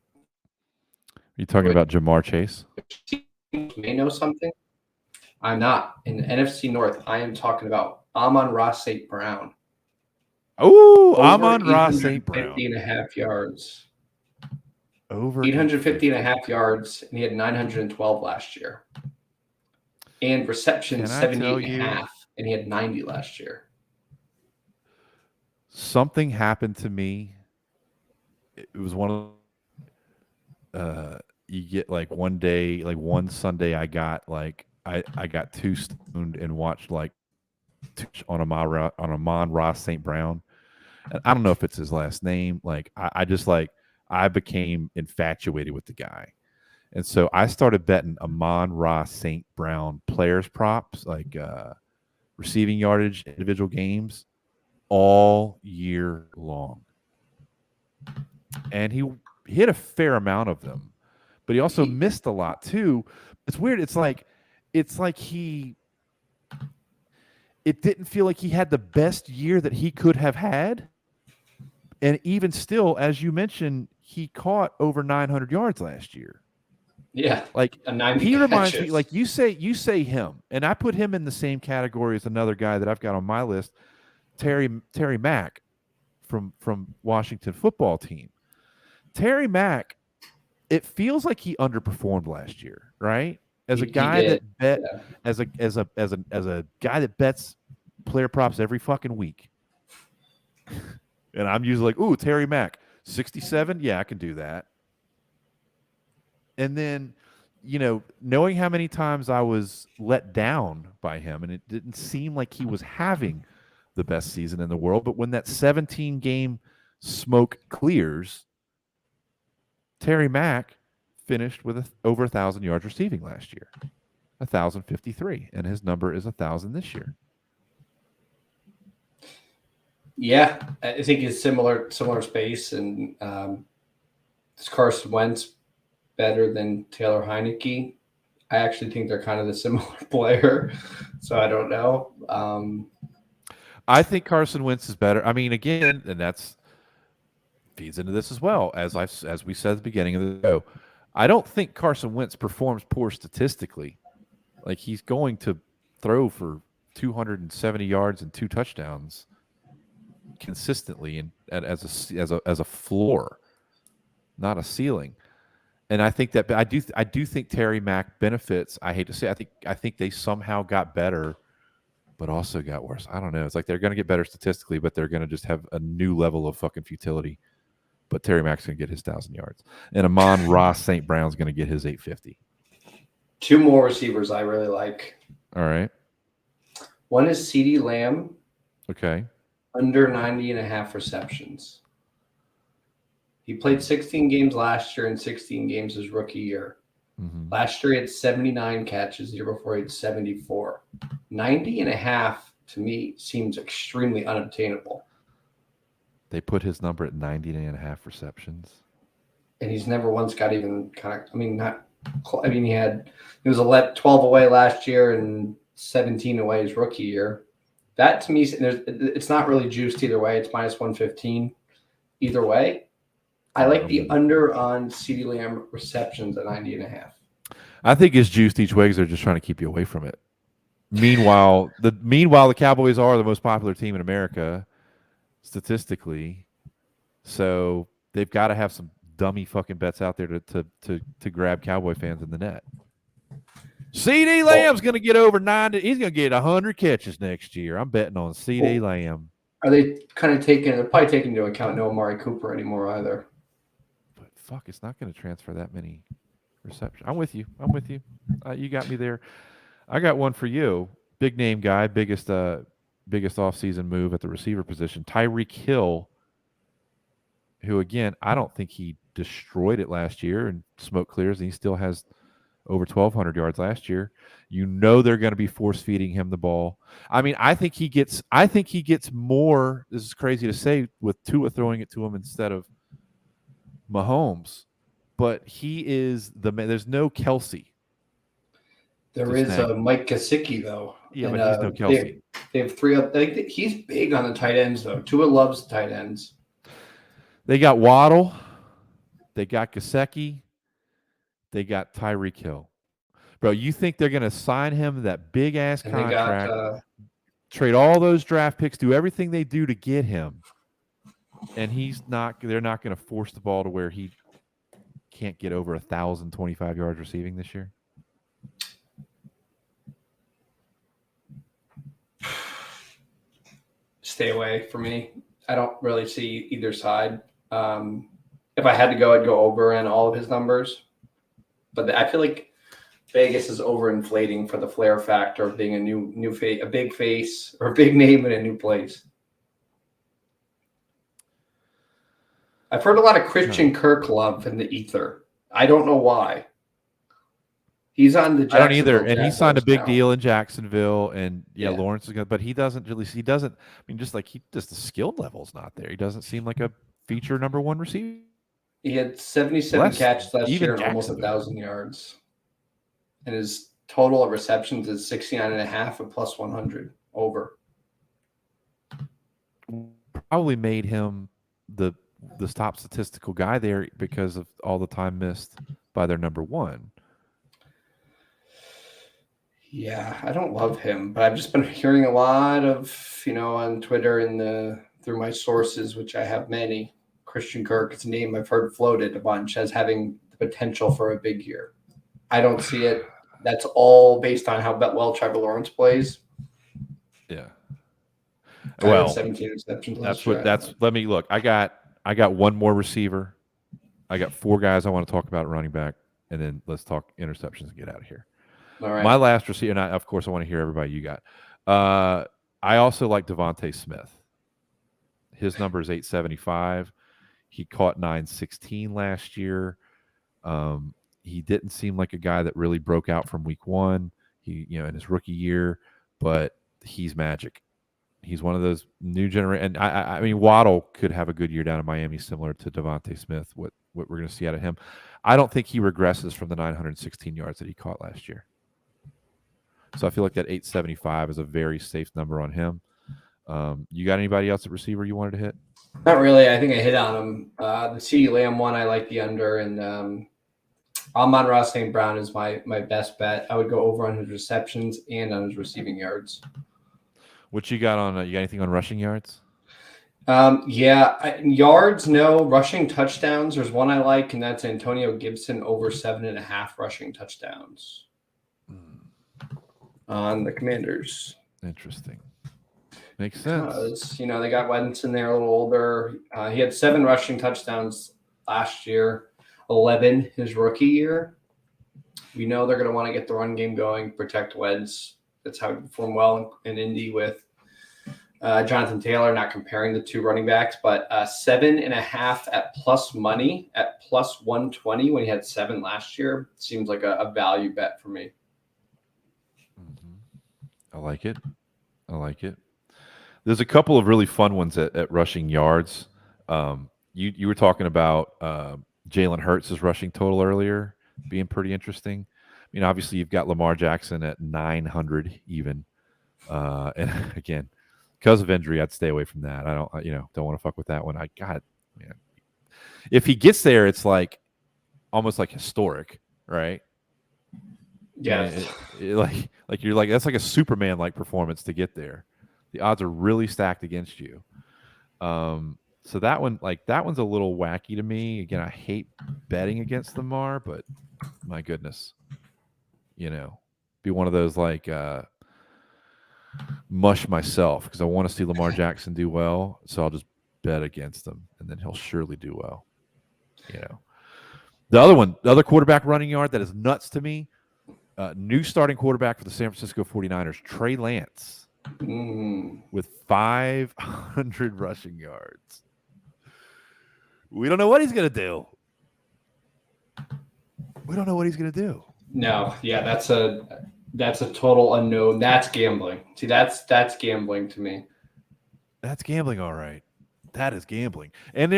Are you talking about Jamar Chase? May know something. I'm not. In the NFC North, I am talking about Amon-Ra St. Brown. Oh, Amon-Ra St. Brown. 850.5 yards. Over 850.5 yards, and he had 912 last year. And receptions 78.5, and he had 90 last year. Something happened to me. It was one of you get like one day, like one Sunday, I got too stoned and watched like on Amon-Ra St. Brown. And I don't know if it's his last name. Like I became infatuated with the guy. And so I started betting Amon-Ra St. Brown players props, like receiving yardage, individual games, all year long. And he hit a fair amount of them, but he also missed a lot too. It's weird. It didn't feel like he had the best year that he could have had. And even still, as you mentioned, he caught over 900 yards last year. Yeah, like he reminds me, like you say him, and I put him in the same category as another guy that I've got on my list, Terry Mack from Washington football team. Terry Mack, it feels like he underperformed last year, right? As a guy that bet as a guy that bets player props every fucking week. And I'm usually like, ooh, Terry Mack, 67, yeah, I can do that. And then, knowing how many times I was let down by him, and it didn't seem like he was having the best season in the world. But when that 17-game smoke clears, Terry Mack finished with over 1,000 yards receiving last year, 1,053, and his number is 1,000 this year. Yeah, I think it's similar space, and is Carson Wentz better than Taylor Heineke? I actually think they're kind of the similar player, so I don't know. I think Carson Wentz is better. I mean, again, and that's feeds into this as well, as we said at the beginning of the show. I don't think Carson Wentz performs poor statistically. Like, he's going to throw for 270 yards and 2 touchdowns consistently, and as a floor, not a ceiling. And I think that I do think Terry Mack benefits. I hate to say, I think they somehow got better, but also got worse. I don't know. It's like they're going to get better statistically, but they're going to just have a new level of fucking futility. But Terry Mack's going to get his 1,000 yards, and Amon-Ra St. Brown's going to get his 850. 2 more receivers I really like. All right. One is CeeDee Lamb. Okay. Under 90.5 receptions. He played 16 games last year and 16 games his rookie year. Mm-hmm. Last year he had 79 catches. The year before he had 74. 90.5 to me seems extremely unobtainable. They put his number at 90.5 receptions. And he's never once got even kind of, he was 12 away last year and 17 away his rookie year. That to me, it's not really juiced either way. It's minus 115 either way. I like the under on CeeDee Lamb receptions at 90.5. I think it's juiced each way because they're just trying to keep you away from it. Meanwhile, the Cowboys are the most popular team in America statistically, so they've got to have some dummy fucking bets out there to grab Cowboy fans in the net. CeeDee Lamb's going to get over 90. He's going to get 100 catches next year. I'm betting on CeeDee Lamb. Are they kind of they're probably taking into account no Amari Cooper anymore either. But fuck, it's not going to transfer that many receptions. I'm with you. You got me there. I got one for you. Big name guy, biggest offseason move at the receiver position. Tyreek Hill, who again, I don't think he destroyed it last year and smoke clears, and he still has over 1,200 yards last year. You know they're going to be force feeding him the ball. I mean, I think he gets more. This is crazy to say with Tua throwing it to him instead of Mahomes, but he is the man. There's no Kelsey. There is Mike Gesicki though. Yeah, but he's no Kelsey. They have three up. He's big on the tight ends though. Tua loves tight ends. They got Waddle. They got Gesicki. They got Tyreek Hill. Bro, you think they're going to sign him that big-ass contract, trade all those draft picks, do everything they do to get him, and they're not going to force the ball to where he can't get over 1,025 yards receiving this year? Stay away for me. I don't really see either side. If I had to go, I'd go over in all of his numbers. But I feel like Vegas is overinflating for the flair factor of being a big face or a big name in a new place. I've heard a lot of Christian Kirk love in the ether. I don't know why. He's on the Jacksonville. I don't either, and he signed a big now. deal in Jacksonville, and Lawrence is good, but he doesn't. I mean, just the skilled level's not there. He doesn't seem like a feature number one receiver. He had 77 catches last year and almost 1,000 yards. And his total of receptions is 69.5 and plus 100 over. Probably made him the top statistical guy there because of all the time missed by their number one. Yeah, I don't love him, but I've just been hearing a lot of, on Twitter and through my sources, which I have many. Christian Kirk, it's a name I've heard floated a bunch as having the potential for a big year. I don't see it. That's all based on how well Trevor Lawrence plays. Yeah. Well, 17 receptions. Let me look. I got one more receiver. I got four guys I want to talk about at running back, and then let's talk interceptions and get out of here. All right. My last receiver, and of course I want to hear everybody you got. I also like Devontae Smith. His number is 875. He caught 916 last year. He didn't seem like a guy that really broke out from week one. In his rookie year, but he's magic. He's one of those new generation. And I mean, Waddle could have a good year down in Miami, similar to Devontae Smith. What we're going to see out of him, I don't think he regresses from the 916 yards that he caught last year. So I feel like that 875 is a very safe number on him. You got anybody else at receiver you wanted to hit? Not really. I think I hit on him. The CeeDee Lamb one, I like the under, and Amon-Ra St. Brown is my best bet. I would go over on his receptions and on his receiving yards. What you got on? You got anything on rushing yards? Yards, no. Rushing touchdowns, there's one I like, and that's Antonio Gibson over 7.5 rushing touchdowns on the Commanders. Interesting. Makes sense. They got Wentz in there a little older. He had 7 rushing touchdowns last year, 11 his rookie year. We know they're going to want to get the run game going, protect Wentz. That's how he performed well in Indy with Jonathan Taylor, not comparing the two running backs, but 7.5 at plus money at plus 120 when he had 7 last year seems like a value bet for me. I like it. There's a couple of really fun ones at rushing yards. You were talking about Jalen Hurts' rushing total earlier being pretty interesting. I mean, obviously you've got Lamar Jackson at 900 even. And again, because of injury, I'd stay away from that. I don't want to fuck with that one. Man, if he gets there, it's like almost like historic, right? Yeah. Like you're like that's like a Superman like performance to get there. The odds are really stacked against you. So that one's a little wacky to me. Again, I hate betting against Lamar, but my goodness, be one of those like mush myself because I want to see Lamar Jackson do well, so I'll just bet against him, and then he'll surely do well. The other quarterback running yard that is nuts to me. New starting quarterback for the San Francisco 49ers, Trey Lance, with 500 rushing yards. We don't know what he's going to do. No, yeah, that's a total unknown. That's gambling. See, that's gambling to me. That's gambling, all right. That is gambling. And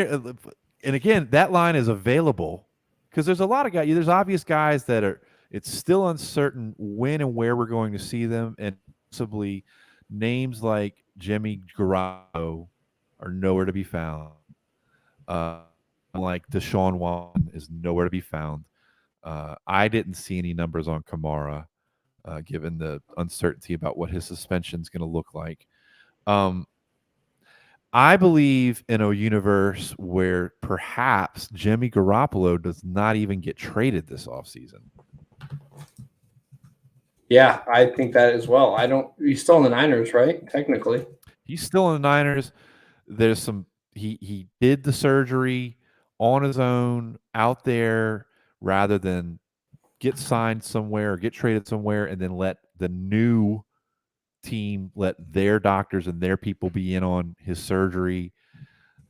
again, that line is available because there's a lot of guys. There's obvious guys that are. It's still uncertain when and where we're going to see them, and possibly names like Jimmy Garoppolo are nowhere to be found. Like Deshaun Watson is nowhere to be found. I didn't see any numbers on Kamara, given the uncertainty about what his suspension is going to look like. I believe in a universe where perhaps Jimmy Garoppolo does not even get traded this offseason. Yeah, I think that as well. He's still in the Niners, right? Technically. He's still in the Niners. There's he did the surgery on his own out there rather than get signed somewhere or get traded somewhere and then let the new team let their doctors and their people be in on his surgery.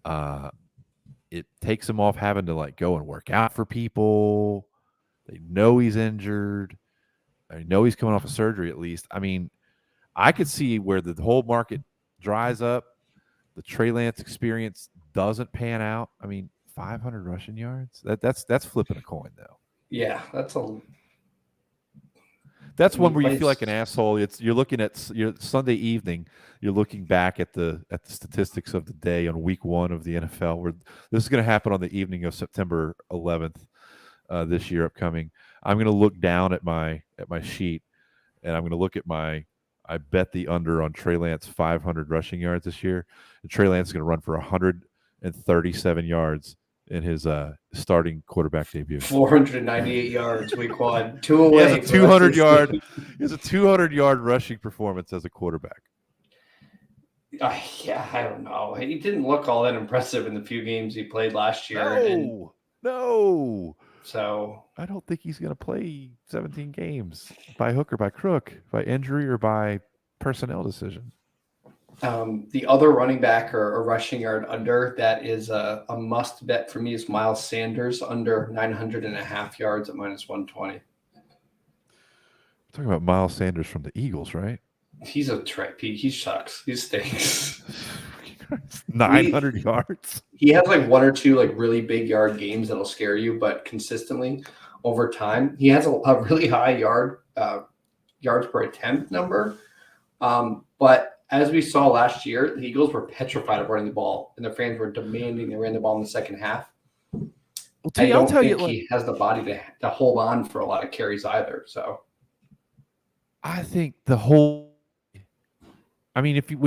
It takes him off having to go and work out for people. They know he's injured. I know he's coming off of surgery at least. I mean, I could see where the whole market dries up. The Trey Lance experience doesn't pan out. I mean, 500 rushing yards. That's flipping a coin though. Yeah, that's one where you feel like an asshole. You're looking at your Sunday evening. You're looking back at the statistics of the day on week 1 of the NFL. Where this is going to happen on the evening of September 11th this year upcoming. I'm going to look down at my sheet, and I'm going to look at I bet the under on Trey Lance 500 rushing yards this year. And Trey Lance is going to run for 137 yards in his starting quarterback debut. 498 yards week 1, 2 away. He has a 200-yard. He has a 200-yard rushing performance as a quarterback. Yeah, I don't know. He didn't look all that impressive in the few games he played last year. No. So I don't think he's going to play 17 games by hook or by crook, by injury or by personnel decision. The other running back or rushing yard under that is a must bet for me is Miles Sanders under 900.5 yards at -120. Talking about Miles Sanders from the Eagles, right? He's a trip. He sucks. He stinks. 900 yards. He has 1 or 2 really big yard games that'll scare you, but consistently over time, he has a really high yards per attempt number. But as we saw last year, the Eagles were petrified of running the ball, and their fans were demanding they ran the ball in the second half. Well, I don't think he has the body to hold on for a lot of carries either. So I think when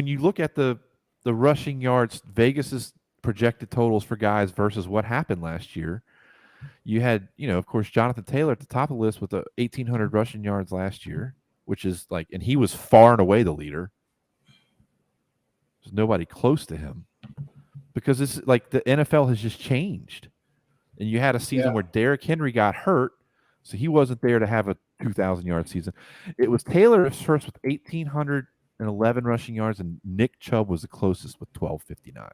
you look at the rushing yards, Vegas's projected totals for guys versus what happened last year, you had, of course, Jonathan Taylor at the top of the list with 1,800 rushing yards last year, which is and he was far and away the leader. There's nobody close to him because it's the NFL has just changed. And you had a season where Derrick Henry got hurt, so he wasn't there to have a 2,000-yard season. It was Taylor first with 1,811 rushing yards, and Nick Chubb was the closest with 1,259.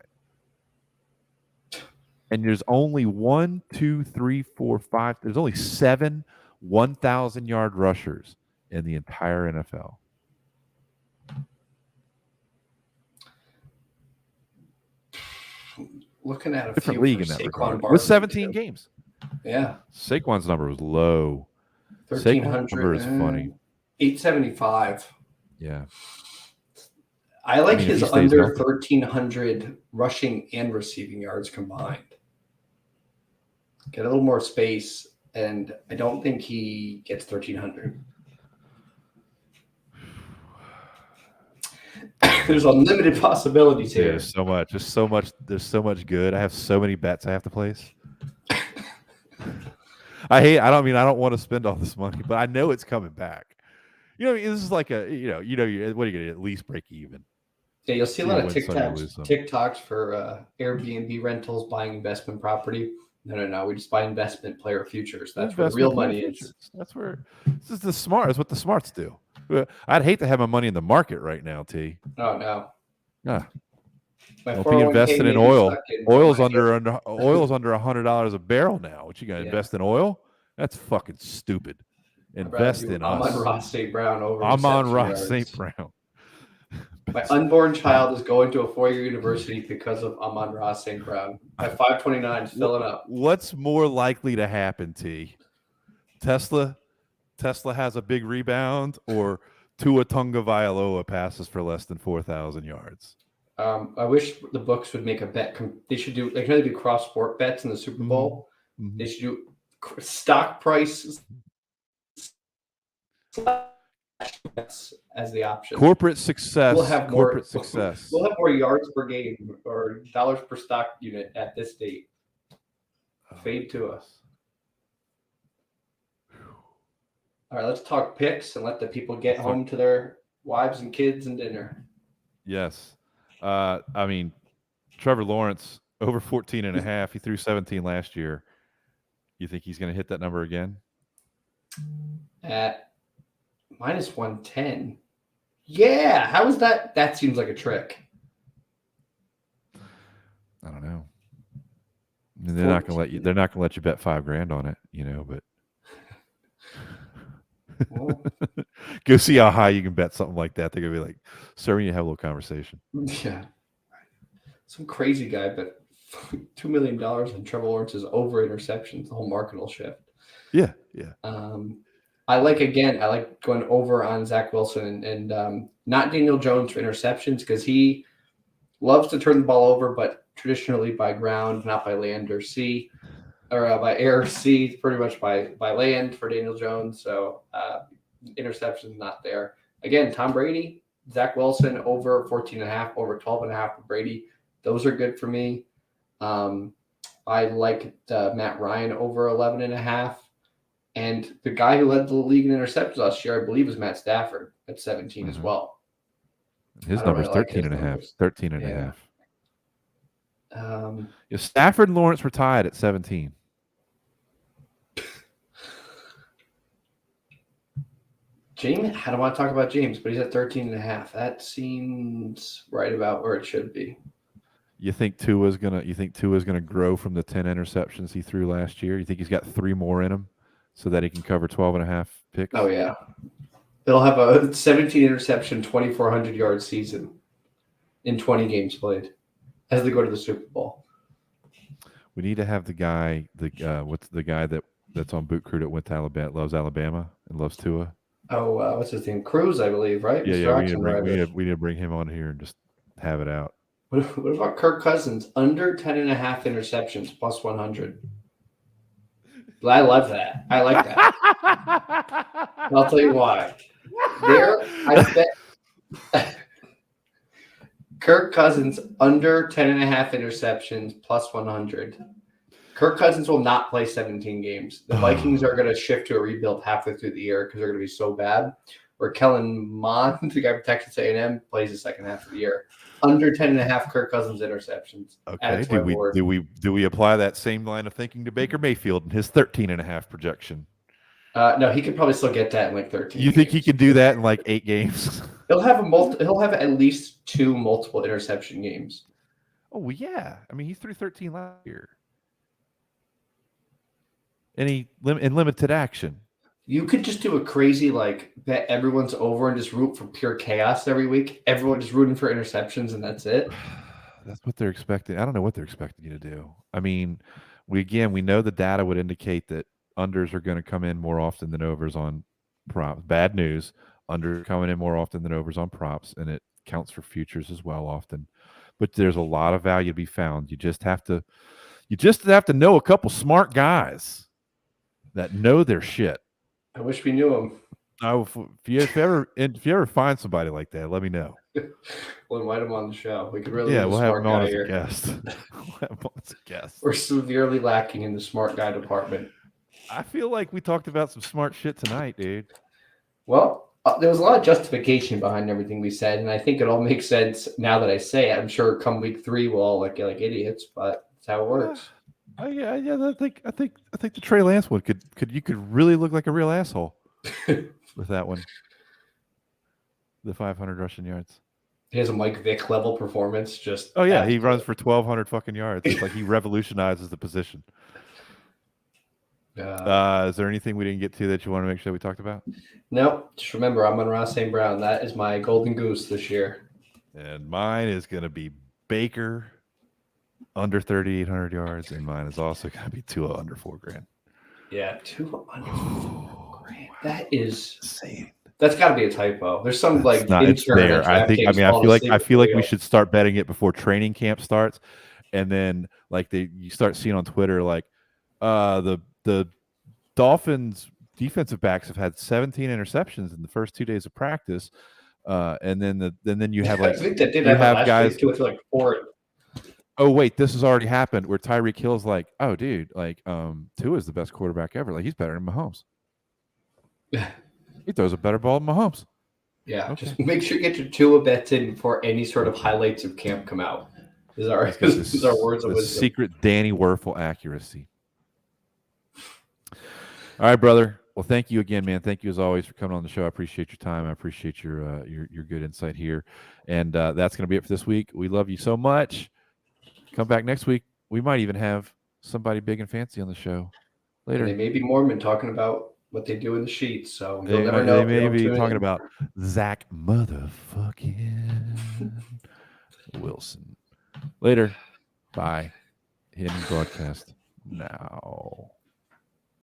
And there's only 1, 2, 3, 4, 5. There's only 7 1,000-yard rushers in the entire NFL. Looking at a different few league in that regard with 17 games. Yeah, Saquon's number was low. 1,300 number is funny. 875. Yeah, I like if he his stays under healthy. 1,300 rushing and receiving yards combined. Get a little more space, and I don't think he gets 1,300. There's unlimited possibilities Dude, here. there's so much. There's so much. There's so much good. I have so many bets I have to place. I don't want to spend all this money, but I know it's coming back. This is like what are you going to at least break even? Yeah, you'll see a You lot of win some, you lose some. TikToks for Airbnb rentals, buying investment property. No. We just buy investment player futures. That's where the real money is. That's where this is That's what the smarts do. I'd hate to have my money in the market right now, T. Oh no. Yeah. My Don't be investing in oil. Oil's under $100 a barrel now. What you got to invest in oil? That's fucking stupid. Invest in us. Amon-Ra St. Brown over Amon-Ra St. Brown. My unborn child is going to a 4-year university because of Amon-Ra St. Brown. My 529 is filling up. What's more likely to happen, T? Tesla has a big rebound, or Tua Tagovailoa passes for less than 4,000 yards? I wish the books would make a bet. They should do. They can only do cross sport bets in the Super Bowl. Mm-hmm. They should do stock prices as the option. Corporate success. We'll have more yards per game or dollars per stock unit at this date. Fade to us. All right, let's talk picks and let the people get home to their wives and kids and dinner. Yes. Trevor Lawrence over 14.5. He threw 17 last year. You think he's going to hit that number again? At minus 110. Yeah. How is that? That seems like a trick. I don't know. They're not going to let you. They're not going to let you bet $5,000 on it, but well, go see how high you can bet something like that. They're going to be like, sir, we need to have a little conversation. Yeah. Some crazy guy, but $2 million on Trevor Lawrence's over interceptions. The whole market will shift. Yeah. I like going over on Zach Wilson and not Daniel Jones for interceptions because he loves to turn the ball over, but traditionally by ground, not by land or sea, or by air or sea, pretty much by land for Daniel Jones. So interceptions not there. Again, Tom Brady, Zach Wilson over 14.5, over 12.5 for Brady. Those are good for me. I like Matt Ryan over 11.5. And the guy who led the league in interceptions last year, I believe, is Matt Stafford at 17 as well. His number is 13.5. 13.5. Stafford and Lawrence were tied at 17. James, I don't want to talk about James, but he's at 13.5. That seems right about where it should be. You think Tua's gonna grow from the 10 interceptions he threw last year? You think he's got 3 more in him so that he can cover 12.5 picks? Oh yeah, they'll have a 17 interception, 2,400 yard season in 20 games played as they go to the Super Bowl. We need to have the guy, what's the guy that's on Boot Crew that went to Alabama, loves Alabama and loves Tua. Oh, what's his name? Cruz, I believe, right? Yeah. We need to bring him on here and just have it out. What about Kirk Cousins? Under 10.5 interceptions, plus 100. I love that. I like that. I'll tell you why. I bet Kirk Cousins under 10.5 interceptions, plus 100. Kirk Cousins will not play 17 games. The Vikings are going to shift to a rebuild halfway through the year because they're going to be so bad. Where Kellen Mond, the guy from Texas A&M, plays the second half of the year. Under 10.5 Kirk Cousins interceptions. Okay. Do we apply that same line of thinking to Baker Mayfield and his 13.5 projection? No, he could probably still get that in like 13. You think he can do that in like 8 games? He'll have at least 2 multiple interception games. Oh yeah. I mean, he threw 13 last year. In limited action. You could just do a crazy bet everyone's over and just root for pure chaos every week. Everyone just rooting for interceptions and that's it. That's what they're expecting. I don't know what they're expecting you to do. I mean, we know the data would indicate that unders are going to come in more often than overs on props. Bad news. Unders coming in more often than overs on props, and it counts for futures as well often. But there's a lot of value to be found. You just have to know a couple smart guys that know their shit. I wish we knew him. If you ever find somebody like that, let me know. We'll invite him on the show. We could really Yeah, use we'll a have smart him on guy as here. a guest. We'll have him on as a guest. We're severely lacking in the smart guy department. I feel like we talked about some smart shit tonight, dude. Well, there was a lot of justification behind everything we said, and I think it all makes sense now that I say it. I'm sure come week 3 we'll all look like idiots, but that's how it works. Yeah. I think the Trey Lance one you could really look like a real asshole with that one. The 500 rushing yards. He has a Mike Vick level performance. Just he runs for 1,200 fucking yards. It's like he revolutionizes the position. Is there anything we didn't get to that you want to make sure we talked about? No, just remember I'm on Ross St. Brown. That is my golden goose this year. And mine is going to be Baker under 3,800 yards, and mine is also going to be Tua under $4,000. Yeah, Tua under $4,000. That is insane. That's got to be a typo. There's some it's there. I feel like we should start betting it before training camp starts, and then you start seeing on Twitter the Dolphins defensive backs have had 17 interceptions in the first 2 days of practice, and then you have I think that did you have have guys to like 4. Oh wait, this has already happened where Tyreek Hill's like, oh dude, Tua is the best quarterback ever. Like he's better than Mahomes. He throws a better ball than Mahomes. Yeah, okay. Just make sure you get your Tua bets in before any sort of highlights of camp come out. These are our words of wisdom. Secret Danny Werfel accuracy. All right, brother. Well, thank you again, man. Thank you as always for coming on the show. I appreciate your time. I appreciate your good insight here. And that's going to be it for this week. We love you so much. Come back next week. We might even have somebody big and fancy on the show later. And they may be Mormon talking about what they do in the sheets. So you'll never know. They may be talking about Zach motherfucking Wilson. Later. Bye. Hitting broadcast now.